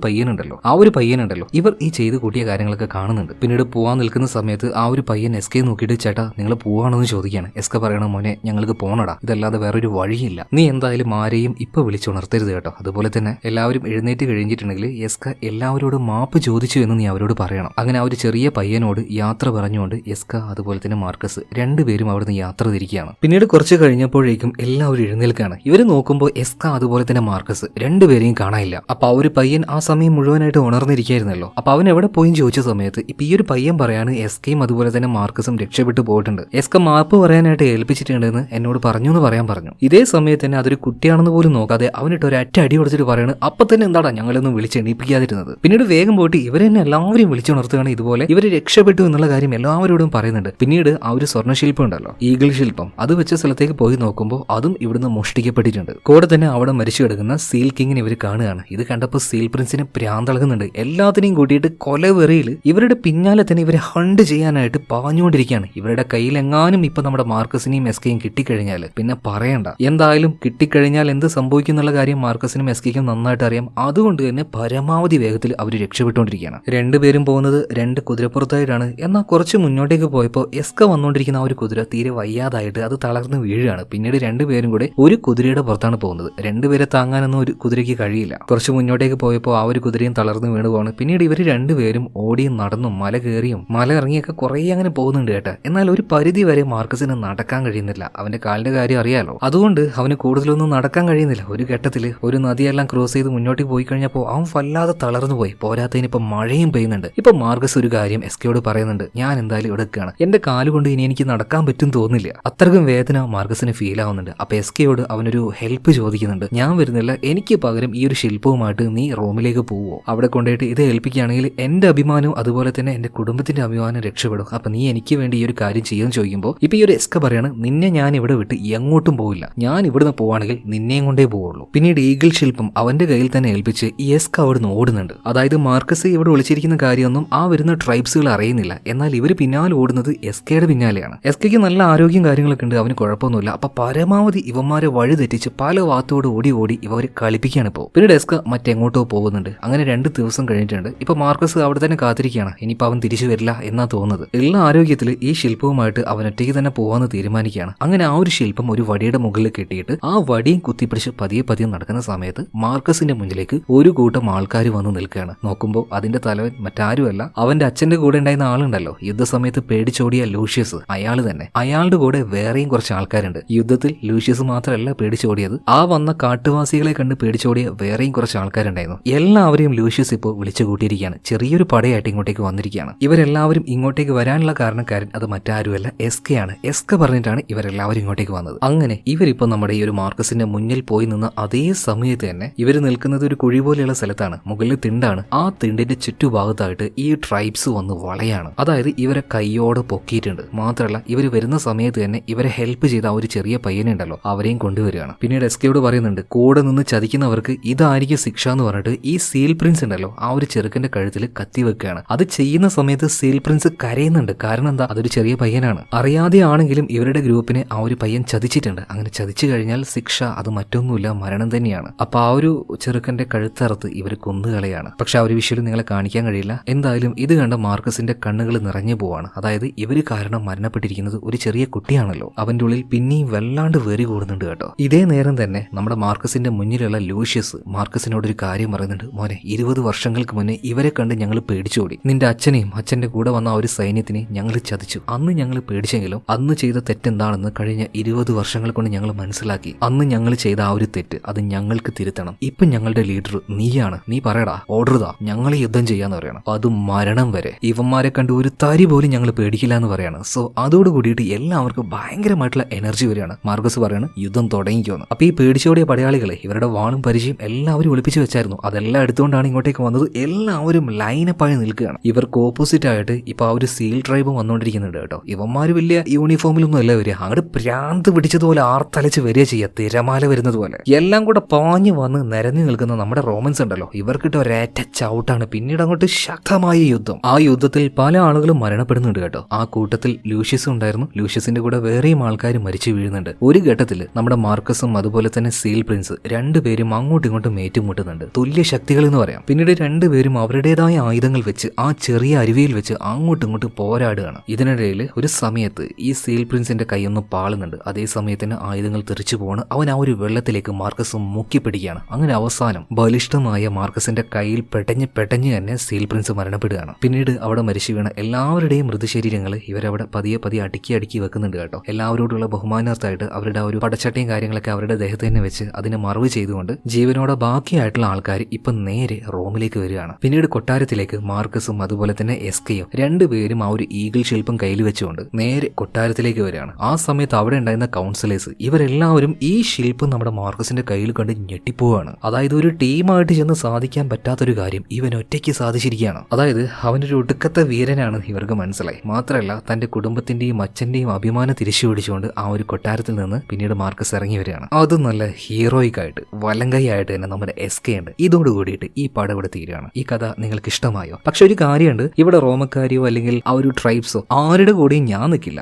പയ്യനുണ്ടല്ലോ ഇവർ ഈ ചെയ്ത് കൂട്ടിയ കാര്യങ്ങളൊക്കെ കാണുന്നുണ്ട്. പിന്നീട് പോവാൻ നിൽക്കുന്ന സമയത്ത് ആ ഒരു പയ്യൻ എസ്കെ നോക്കിയിട്ട് ചേട്ടാ നിങ്ങൾ പോവാണെന്ന് ചോദിക്കുകയാണ്. എസ്കെ പറയണ മോനെ ഞങ്ങൾക്ക് പോണടാ, ഇതല്ലാതെ വേറൊരു വഴിയില്ല, നീ എന്തായാലും ആരെയും ഇപ്പൊ വിളിച്ചുണർത്തരുത് കേട്ടോ. അതുപോലെ തന്നെ എല്ലാവരും എഴുന്നേറ്റ് കഴിഞ്ഞിട്ടുണ്ടെങ്കിൽ എസ്ക എല്ലാവരോടും മാപ്പ് ചോദിച്ചു എന്ന് നീ അവരോട് പറയണം. അങ്ങനെ ആ ഒരു ചെറിയ പയ്യനോട് യാത്ര പറഞ്ഞുകൊണ്ട് എസ്ക അതുപോലെ തന്നെ മാർക്കസ് രണ്ടുപേരും അവിടുന്ന് യാത്ര തിരിക്കുകയാണ്. പിന്നീട് കുറച്ച് കഴിഞ്ഞപ്പോഴേക്കും എല്ലാവരും എഴുന്നേൽക്കുകയാണ്. ഇവര് നോക്കുമ്പോൾ എസ്ക അതുപോലെ തന്നെ മാർക്കസ് രണ്ടുപേരെയും കാണാനില്ല. അപ്പൊ ആ ഒരു പയ്യൻ ആ സമയം മുഴുവനായിട്ട് ഉണർന്നിരിക്കുകയായിരുന്നല്ലോ. അപ്പൊ അവൻ എവിടെ പോയി ചോദിച്ച സമയത്ത് ഇപ്പൊ ഈ ഒരു പയ്യൻ പറയാണ് എസ്കയും അതുപോലെ തന്നെ മാർക്കസും രക്ഷപ്പെട്ടു പോയിട്ടുണ്ട്, എസ്ക മാപ്പ് പറയാനായിട്ട് ഏൽപ്പിച്ചിട്ടുണ്ടെന്ന് എന്നോട് പറഞ്ഞു എന്ന് പറഞ്ഞു. ഇതേ സമയത്ത് തന്നെ അതൊരു കുട്ടിയാണെന്ന് പോലും നോക്കാതെ അവനിട്ട് ഒരു അടി കൊടുത്തിട്ട് പറയാണ് അപ്പൊ തന്നെ എന്താടാ ഞങ്ങളൊന്നും വിളിച്ചെണീപ്പിക്കാതിരുന്നത്. പിന്നീട് വേഗം പോയിട്ട് ഇവരെന്നെ എല്ലാവരും വിളിച്ചുണർത്തുകയാണ്. ഇതുപോലെ ഇവര് രക്ഷപ്പെട്ടു എന്നുള്ള കാര്യം എല്ലാവരോടും പറയുന്നുണ്ട്. പിന്നീട് ആ ഒരു സ്വർണ്ണശില്പം ഉണ്ടല്ലോ, ഈഗിൾ ശില്പം, അത് വെച്ച സ്ഥലത്തേക്ക് പോയി നോക്കുമ്പോൾ അതും ഇവിടുന്ന് മോഷ്ടിക്കപ്പെട്ടിട്ടുണ്ട്. കൂടെ തന്നെ അവിടെ മരിച്ചു കിടക്കുന്ന സീൽ കിങ്ങിനെ ഇവർ കാണുകയാണ്. ഇത് കണ്ടപ്പോൾ സീൽ പ്രിൻസിനെ പ്രാന്തളകുന്നുണ്ട്. എല്ലാത്തിനെയും കൂട്ടിയിട്ട് കൊലവെറിയിൽ ഇവരുടെ പിന്നാലെ തന്നെ ഇവരെ ഹണ്ട് ചെയ്യാനായിട്ട് പാഞ്ഞുകൊണ്ടിരിക്കുകയാണ്. ഇവരുടെ കയ്യിലെങ്ങാനും ഇപ്പൊ നമ്മുടെ മാർക്കസിനെയും എസ്കയും കിട്ടിക്കഴിഞ്ഞാൽ പിന്നെ പറയണ്ട. എന്തായാലും കിട്ടിക്കഴിഞ്ഞാൽ എന്ത് സംഭവിക്കും എന്നുള്ള കാര്യം മാർക്കസിനും എസ്കയ്ക്കും നന്നായിട്ട് അറിയാം. അതുകൊണ്ട് തന്നെ പരമാവധി വേഗത്തിൽ അവർ രക്ഷപ്പെട്ടുകൊണ്ടിരിക്കുകയാണ്. രണ്ടുപേരും പോകുന്നത് രണ്ട് കുതിരപ്പുറത്തായിട്ടാണ്. എന്നാൽ കുറച്ച് മുന്നോട്ടേക്ക് പോയപ്പോൾ എസ്ക വന്നുകൊണ്ടിരിക്കുന്ന ആ ഒരു കുതിര തീരെ വയ്യാതായിട്ട് അത് തളർന്ന് വീഴുകയാണ്. പിന്നീട് രണ്ടുപേരും കൂടെ ഒരു കുതിരയുടെ പുറത്താണ് പോകുന്നത്. രണ്ടുപേരെ താങ്ങാനൊന്നും ഒരു കുതിരയ്ക്ക് കഴിയില്ല. കുറച്ച് മുന്നോട്ടേക്ക് പോയപ്പോൾ ആ ഒരു കുതിരയും തളർന്ന് വീണു പോവാണ്. പിന്നീട് ഇവർ രണ്ടുപേരും ഓടിയും നടന്നും മല കയറിയും മല ഇറങ്ങിയൊക്കെ കുറേ അങ്ങനെ പോകുന്നുണ്ട് കേട്ടോ. എന്നാൽ ഒരു പരിധി വരെ മാർക്കസിന് നടക്കാൻ കഴിയുന്നില്ല. അവന്റെ കാലിന്റെ കാര്യം അറിയാലോ. അതുകൊണ്ട് അവന് കൂടുതലൊന്നും നടക്കാൻ കഴിയുന്നില്ല. ഒരു ഘട്ടത്തിൽ ഒരു നദിയെല്ലാം ക്രോസ് ചെയ്ത് മുന്നോട്ട് പോയി കഴിഞ്ഞപ്പോൾ അവൻ വല്ലാതെ തളർന്നു പോയി. പോരാത്തതിന് ഇപ്പൊ മഴയും പെയ്യുന്നുണ്ട്. ഇപ്പൊ മാർക്കസ് ഒരു കാര്യം എസ്കയോട് പറയുന്നുണ്ട്, ഞാൻ എന്തായാലും ഇവിടെ നിൽക്കുകയാണ്, എന്റെ കാലുകൊണ്ട് ഇനി എനിക്ക് നടക്കാൻ പറ്റും തോന്നില്ല. അത്രക്കും വേദന മാർക്കസിന് ഫീൽ ആവുന്നുണ്ട്. അപ്പൊ എസ്കയോട് അവനൊരു ഹെൽപ്പ് ചോദിക്കുന്നുണ്ട്. ഞാൻ വരുന്നില്ല, എനിക്ക് പകരം ഈ ഒരു ശില്പവുമായിട്ട് നീ റോമിലേക്ക് പോവോ? അവിടെ കൊണ്ടുപോയിട്ട് ഇത് ഏൽപ്പിക്കുകയാണെങ്കിൽ എന്റെ അഭിമാനവും അതുപോലെ തന്നെ എന്റെ കുടുംബത്തിന്റെ അഭിമാനം രക്ഷപ്പെടും. അപ്പൊ നീ എനിക്ക് വേണ്ടി ഈ ഒരു കാര്യം ചെയ്യുമെന്ന് ചോദിക്കുമ്പോൾ ഇപ്പൊ ഈ ഒരു എസ്ക പറയാണ്, നിന്നെ ഞാൻ ഇവിടെ വിട്ട് എങ്ങോട്ടും പോവില്ല, ഞാൻ ഇവിടുന്ന് പോവാണെങ്കിൽ നിന്നെയും കൊണ്ടേ പോവുള്ളൂ. പിന്നീട് ഈഗിൾ ശില്പം അവന്റെ കയ്യിൽ തന്നെ ഏൽപ്പിച്ച് ഈ എസ്ക അവിടുന്ന് ഓടുന്നുണ്ട്. അതായത് മാർക്കസ് ഇവിടെ വിളിച്ചിരിക്കുന്ന കാര്യമൊന്നും ആ വരുന്ന ട്രൈബ്സുകൾ അറിയുന്നില്ല. എന്നാൽ ഇവർ പിന്നാലെ ഓടുന്നത് എസ്കയുടെ പിന്നാലെയാണ്. എസ്കയ്ക്ക് നല്ല ആരോഗ്യം കാര്യങ്ങളൊക്കെ ഉണ്ട്, അവന് കുഴപ്പമൊന്നുമില്ല. അപ്പൊ പരമാവധി ഇവന്മാരെ വഴി തെറ്റിച്ച് പല ഭാഗത്തോട് ഓടി ഇവരെ കളിപ്പിക്കുകയാണ് ഇപ്പോൾ. പിന്നീട് എസ്ക മറ്റെങ്ങോട്ടോ പോകുന്നുണ്ട്. അങ്ങനെ 2 ദിവസം കഴിഞ്ഞിട്ടുണ്ട്. ഇപ്പൊ മാർക്കസ് അവിടെ തന്നെ കാത്തിരിക്കുകയാണ്. ഇനിയിപ്പോൾ അവൻ തിരിച്ചു വരില്ല എന്നാ തോന്നുന്നത്. എല്ലാ ആരോഗ്യത്തിൽ ഈ ശില്പവുമായിട്ട് അവൻ ഒറ്റയ്ക്ക് തന്നെ പോവാന്ന് തീരുമാനിക്കുകയാണ്. അങ്ങനെ ആ ഒരു ശില്പം ഒരു വടിയുടെ മുകളിൽ കെട്ടിയിട്ട് ആ വടിയും കുത്തിപ്പിടിച്ച് പതിയെ നടക്കുന്ന സമയത്ത് മാർക്കസിന്റെ മുന്നിലേക്ക് ഒരു കൂട്ടം ആൾക്കാർ വന്ന് നിൽക്കുകയാണ്. നോക്കുമ്പോൾ അതിന്റെ തലവൻ മറ്റാരുമല്ല, അവന്റെ അച്ഛന്റെ കൂടെ ഉണ്ടായിരുന്ന ആളുണ്ടല്ലോ, യുദ്ധസമയത്ത് പേടിച്ചോടിയ ലൂഷ്യസ്, അയാൾ തന്നെ. അയാളുടെ കൂടെ വേറെയും കുറച്ച് ആൾക്കാരുണ്ട്. യുദ്ധത്തിൽ ലൂഷ്യസ് മാത്രമല്ല പേടിച്ചോടിയത്, ആ വന്ന കാട്ടുവാസികളെ കണ്ട് പേടിച്ചോടിയ വേറെയും കുറച്ച് ആൾക്കാരുണ്ടായിരുന്നു. എല്ലാവരെയും ലൂഷ്യസ് ഇപ്പോൾ വിളിച്ചു കൂട്ടിയിരിക്കുകയാണ്. ചെറിയൊരു പടയായിട്ട് ഇങ്ങോട്ടേക്ക് വന്നിരിക്കുകയാണ്. ഇവരെല്ലാവരും ഇങ്ങോട്ടേക്ക് വരാനുള്ള കാരണക്കാരൻ അത് മറ്റാരുമല്ല, എസ്കയാണ്. എസ്ക പറഞ്ഞിട്ടാണ് ഇവരെല്ലാവരും ഇങ്ങോട്ടേക്ക് വന്നത്. അങ്ങനെ ഇവരിപ്പോ നമ്മുടെ ഈ ഒരു മാർക്കസിന്റെ മുന്നിൽ പോയി നിന്ന് അതേ സമയത്ത് തന്നെ ഇവർ നിൽക്കുന്നത് ഒരു കുഴി പോലെയുള്ള സ്ഥലത്താണ്. മുകളിൽ തിണ്ടാണ്. ആ തിണ്ടിന്റെ ചുറ്റുഭാഗത്തായിട്ട് ഈ ട്രൈബ്സ് വന്ന് വളയാണ്. അതായത് ഇവരെ കൈയോടെ പൊക്കിയിട്ടുണ്ട്. മാത്രമല്ല ഇവർ വരുന്ന സമയത്ത് തന്നെ ഇവരെ ഹെൽപ്പ് ചെയ്ത ആ ഒരു ചെറിയ പയ്യനുണ്ടല്ലോ, അവരെയും കൊണ്ടുവരികയാണ്. പിന്നീട് എസ്കയോട് പറയുന്നുണ്ട്, കൂടെ നിന്ന് ചതിക്കുന്നവർക്ക് ഇതായിരിക്കും ശിക്ഷ എന്ന് പറഞ്ഞിട്ട് ഈ സീൽ പ്രിൻസ് ഉണ്ടല്ലോ ആ ഒരു ചെറുക്കന്റെ കഴുത്തിൽ കത്തി വെക്കുകയാണ്. അത് ചെയ്യുന്ന സമയത്ത് സീൽ പ്രിൻസ് കരയുന്നുണ്ട്. കാരണം എന്താ, അതൊരു ചെറിയ പയ്യനാണ്. അറിയാതെ ആണെങ്കിലും ഇവരുടെ ഗ്രൂപ്പിനെ ആ ഒരു പയ്യൻ ചതിച്ചിട്ടുണ്ട്. അങ്ങനെ ചതിച്ചു കഴിഞ്ഞാൽ ശിക്ഷ അത് മറ്റൊന്നുമില്ല, മരണം തന്നെയാണ്. അപ്പൊ ആ ഒരു ചെറുക്കന്റെ കഴുത്തറുത്ത് ഇവർ കൊന്നുകളയാണ്. പക്ഷെ ആ ഒരു വിഷ്വൽ നിങ്ങളെ കാണിക്കാൻ കഴിയില്ല. എന്തായാലും ഇത് കണ്ട മാർക്കസിന്റെ കണ്ണുകൾ നിറഞ്ഞു പോവാണ്. അതായത് ഇവര് കാരണം മരണപ്പെട്ടിരിക്കുന്നത് ഒരു ചെറിയ കുട്ടിയാണല്ലോ. അവന്റെ ഉള്ളിൽ പിന്നെയും വല്ലാണ്ട് വെറി കൂടുന്നുണ്ട് കേട്ടോ. ഇതേ നേരം തന്നെ നമ്മുടെ മാർക്കസിന്റെ മുന്നിലുള്ള ലൂഷ്യസ് മാർക്കസിനോട് ഒരു കാര്യം പറയുന്നുണ്ട്. മോനെ, 20 വർഷങ്ങൾക്ക് മുന്നേ ഇവരെ കണ്ട് ഞങ്ങൾ പേടിച്ചോടി. നിന്റെ അച്ഛനെയും അച്ഛന്റെ കൂടെ വന്ന ആ ഒരു സൈന്യത്തിനെ ഞങ്ങൾ ചതിച്ചു. അന്ന് ഞങ്ങൾ പേടിച്ചെങ്കിലും അന്ന് ചെയ്ത തെറ്റെന്താണെന്ന് കഴിഞ്ഞ 20 വർഷങ്ങൾ കൊണ്ട് ഞങ്ങൾ മനസ്സിലാക്കി. അന്ന് ഞങ്ങൾ ചെയ്ത ആ ഒരു തെറ്റ് അത് ഞങ്ങൾക്ക് തിരുത്തണം. ഇപ്പൊ ഞങ്ങളുടെ ലീഡർ നീയാണ്. നീ പറയടാ, ഓർഡർ താ, ഞങ്ങൾ യുദ്ധം ചെയ്യാന്ന് പറയണം. അത് മരണം വരെ. ഇവന്മാരെ കണ്ട് ഒരു തരി പോലും ഞങ്ങൾ പേടിക്കില്ല എന്ന് പറയാണ്. സോ അതോട് കൂടിയിട്ട് എല്ലാവർക്കും ഭയങ്കരമായിട്ടുള്ള എനർജി വരികയാണ്. മാർക്കസ് പറയാണ്, യുദ്ധം തുടങ്ങിക്കോന്ന്. അപ്പൊ ഈ പേടിച്ചോടിയ പടയാളികളെ ഇവരുടെ വാളും പരിചയം എല്ലാവരും ഒളിപ്പിച്ച് വെച്ചായിരുന്നു. അതെല്ലാം എടുത്തുകൊണ്ടാണ് ഇങ്ങോട്ടേക്ക് വന്നത്. എല്ലാവരും ലൈനപ്പായി നിൽക്കുകയാണ്. ഇവർക്ക് ഓപ്പോസിറ്റ് ആയിട്ട് ഇപ്പൊ ആ ഒരു സീൽ ട്രൈബും വന്നുകൊണ്ടിരിക്കുന്നുണ്ട് കേട്ടോ. ഇവന്മാര് വലിയ യൂണിഫോമിലൊന്നും അല്ല വരിക, അങ്ങോട്ട് ഭ്രാന്ത് പിടിച്ചതുപോലെ ആർത്തലച്ച് വരിക ചെയ്യുക, തിരമാല വരുന്നത് പോലെ. എല്ലാം കൂടെ പാഞ്ഞു വന്ന് നിരഞ്ഞു നിൽക്കുന്ന നമ്മുടെ റോമൻസ് ഉണ്ടല്ലോ, ഇവർക്കിട്ട് ഒരേറ്റ ചവിട്ടാണ്. പിന്നീട് അങ്ങോട്ട് ശക്തമായ യുദ്ധം. ആ യുദ്ധത്തിൽ പല ആളുകളും മരണപ്പെടുന്നുണ്ട് കേട്ടോ. ആ കൂട്ടത്തിൽ ലൂഷ്യസ് ഉണ്ടായിരുന്നു. ലൂഷ്യസിന്റെ കൂടെ വേറെയും ആൾക്കാർ മരിച്ചു വീഴുന്നുണ്ട്. ഒരു ഘട്ടത്തിൽ നമ്മുടെ മാർക്കസും അതുപോലെ തന്നെ സീൽ പ്രിൻസ് രണ്ടുപേരും അങ്ങോട്ടും ഇങ്ങോട്ടും ഏറ്റുമുട്ടുന്നുണ്ട്. തുല്യ ശക്തികൾ എന്ന് പറയാം. പിന്നീട് രണ്ടുപേരും അവരുടേതായ ആയുധങ്ങൾ വെച്ച് ആ ചെറിയ അരുവിയിൽ വെച്ച് അങ്ങോട്ടും ഇങ്ങോട്ടും പോരാടുകയാണ്. ഇതിനിടയിൽ ഒരു സമയത്ത് ഈ സീൽ പ്രിൻസിന്റെ കൈയൊന്ന് പാളുന്നുണ്ട്. അതേ സമയത്തിന് ആയുധങ്ങൾ തെറിച്ചു പോവാണ്. അവൻ ആ ഒരു വെള്ളത്തിലേക്ക് മാർക്കസ് മുക്കിപ്പിടിക്കുകയാണ്. അങ്ങനെ അവസാനം ബലിഷ്ഠമായ മാർക്കസിന്റെ കയ്യിൽ പെട്ടഞ്ഞ് തന്നെ സീൽ പ്രിൻസ് മരണപ്പെടുകയാണ്. പിന്നീട് അവിടെ മരിച്ചു വീണ എല്ലാവരുടെയും മൃതശരീരങ്ങൾ ഇവരവിടെ പതിയെ അടുക്കി വെക്കുന്നുണ്ട് കേട്ടോ. എല്ലാവരോടുള്ള ബഹുമാനാർത്ഥമായിട്ട് അവരുടെ ആ ഒരു പടച്ചട്ടയും കാര്യങ്ങളൊക്കെ അവരുടെ ദേഹത്ത് തന്നെ വെച്ച് അതിനെ മറവ് ചെയ്തുകൊണ്ട് ജീവനോടെ ബാക്കിയായിട്ടുള്ള ആൾക്കാർ ഇപ്പൊ നേരെ റോമിലേക്ക് വരികയാണ്. പിന്നീട് കൊട്ടാരത്തിലേക്ക് മാർക്കസും അതുപോലെ തന്നെ എസ്കയും രണ്ടുപേരും ആ ഒരു ഈഗിൾ ശില്പം കയ്യിൽ വെച്ചുകൊണ്ട് നേരെ കൊട്ടാരത്തിലേക്ക് വരികയാണ്. ആ സമയത്ത് അവിടെ ഉണ്ടായിരുന്ന കൗൺസിലേഴ്സ് ഇവരെല്ലാവരും ഈ ശില്പം നമ്മുടെ മാർക്കസിന്റെ കയ്യിൽ കണ്ട് ഞെട്ടിപ്പോവാണ്. അതായത് ഒരു ടീമായിട്ട് ചെന്ന് സാധിക്കാൻ പറ്റാത്തൊരു കാര്യം ഇവൻ ഒറ്റയ്ക്ക് സാധിച്ചിരിക്കുകയാണ്. അതായത് അവനൊരു ഒടുക്കത്തെ വീരനാണ് ഇവർക്ക് മനസ്സിലായി. മാത്രമല്ല തന്റെ കുടുംബത്തിന്റെയും അച്ഛന്റെയും അഭിമാനം തിരിച്ചു പിടിച്ചുകൊണ്ട് ആ ഒരു കൊട്ടാരത്തിൽ നിന്ന് പിന്നീട് മാർക്കസ് ഇറങ്ങി വരികയാണ്. അത് നല്ല ഹീറോയിക് ആയിട്ട് വലങ്കൈ ആയിട്ട് തന്നെ നമ്മുടെ എസ്കെ ഉണ്ട്. ഇതോടുകൂടിയിട്ട് ഈ പടം ഇവിടെ തീരുകയാണ്. ഈ കഥ നിങ്ങൾക്ക് ഇഷ്ടമായോ? പക്ഷെ ഒരു കാര്യമുണ്ട്, ഇവിടെ റോമക്കാരിയോ അല്ലെങ്കിൽ ആ ഒരു ട്രൈബ്സോ ആരുടെ കൂടെയും ഞാൻ നിൽക്കില്ല.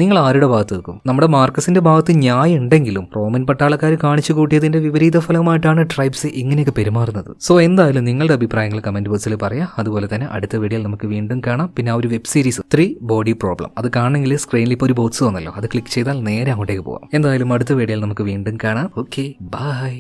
നിങ്ങൾ ആരുടെ ഭാഗത്ത് നിൽക്കും? നമ്മുടെ മാർക്കസിന്റെ ഭാഗത്ത് ന്യായം ഉണ്ടെങ്കിലും റോമൻ പട്ടാളക്കാർ കാണിച്ചു കൂട്ടിയതിന്റെ വിപരീത ഫലമായിട്ടാണ് ട്രൈബ്സ് ഇങ്ങനെയൊക്കെ പെരുമാറുന്നത്. സോ എന്തായാലും നിങ്ങളുടെ അഭിപ്രായങ്ങൾ കമന്റ് ബോക്സിൽ പറയാം. അതുപോലെ തന്നെ അടുത്ത വീഡിയോയിൽ നമുക്ക് വീണ്ടും കാണാം. പിന്നെ ആ ഒരു വെബ് സീരീസ് 3 ബോഡി പ്രോബ്ലം അത് കാണണമെങ്കിൽ സ്ക്രീനിൽ ഇപ്പോൾ ഒരു ബോക്സ് വന്നല്ലോ, അത് ക്ലിക്ക് ചെയ്താൽ നേരെ അങ്ങോട്ടേക്ക് പോകാം. എന്തായാലും അടുത്ത വീഡിയോയിൽ നമുക്ക് വീണ്ടും കാണാം. Okay, by.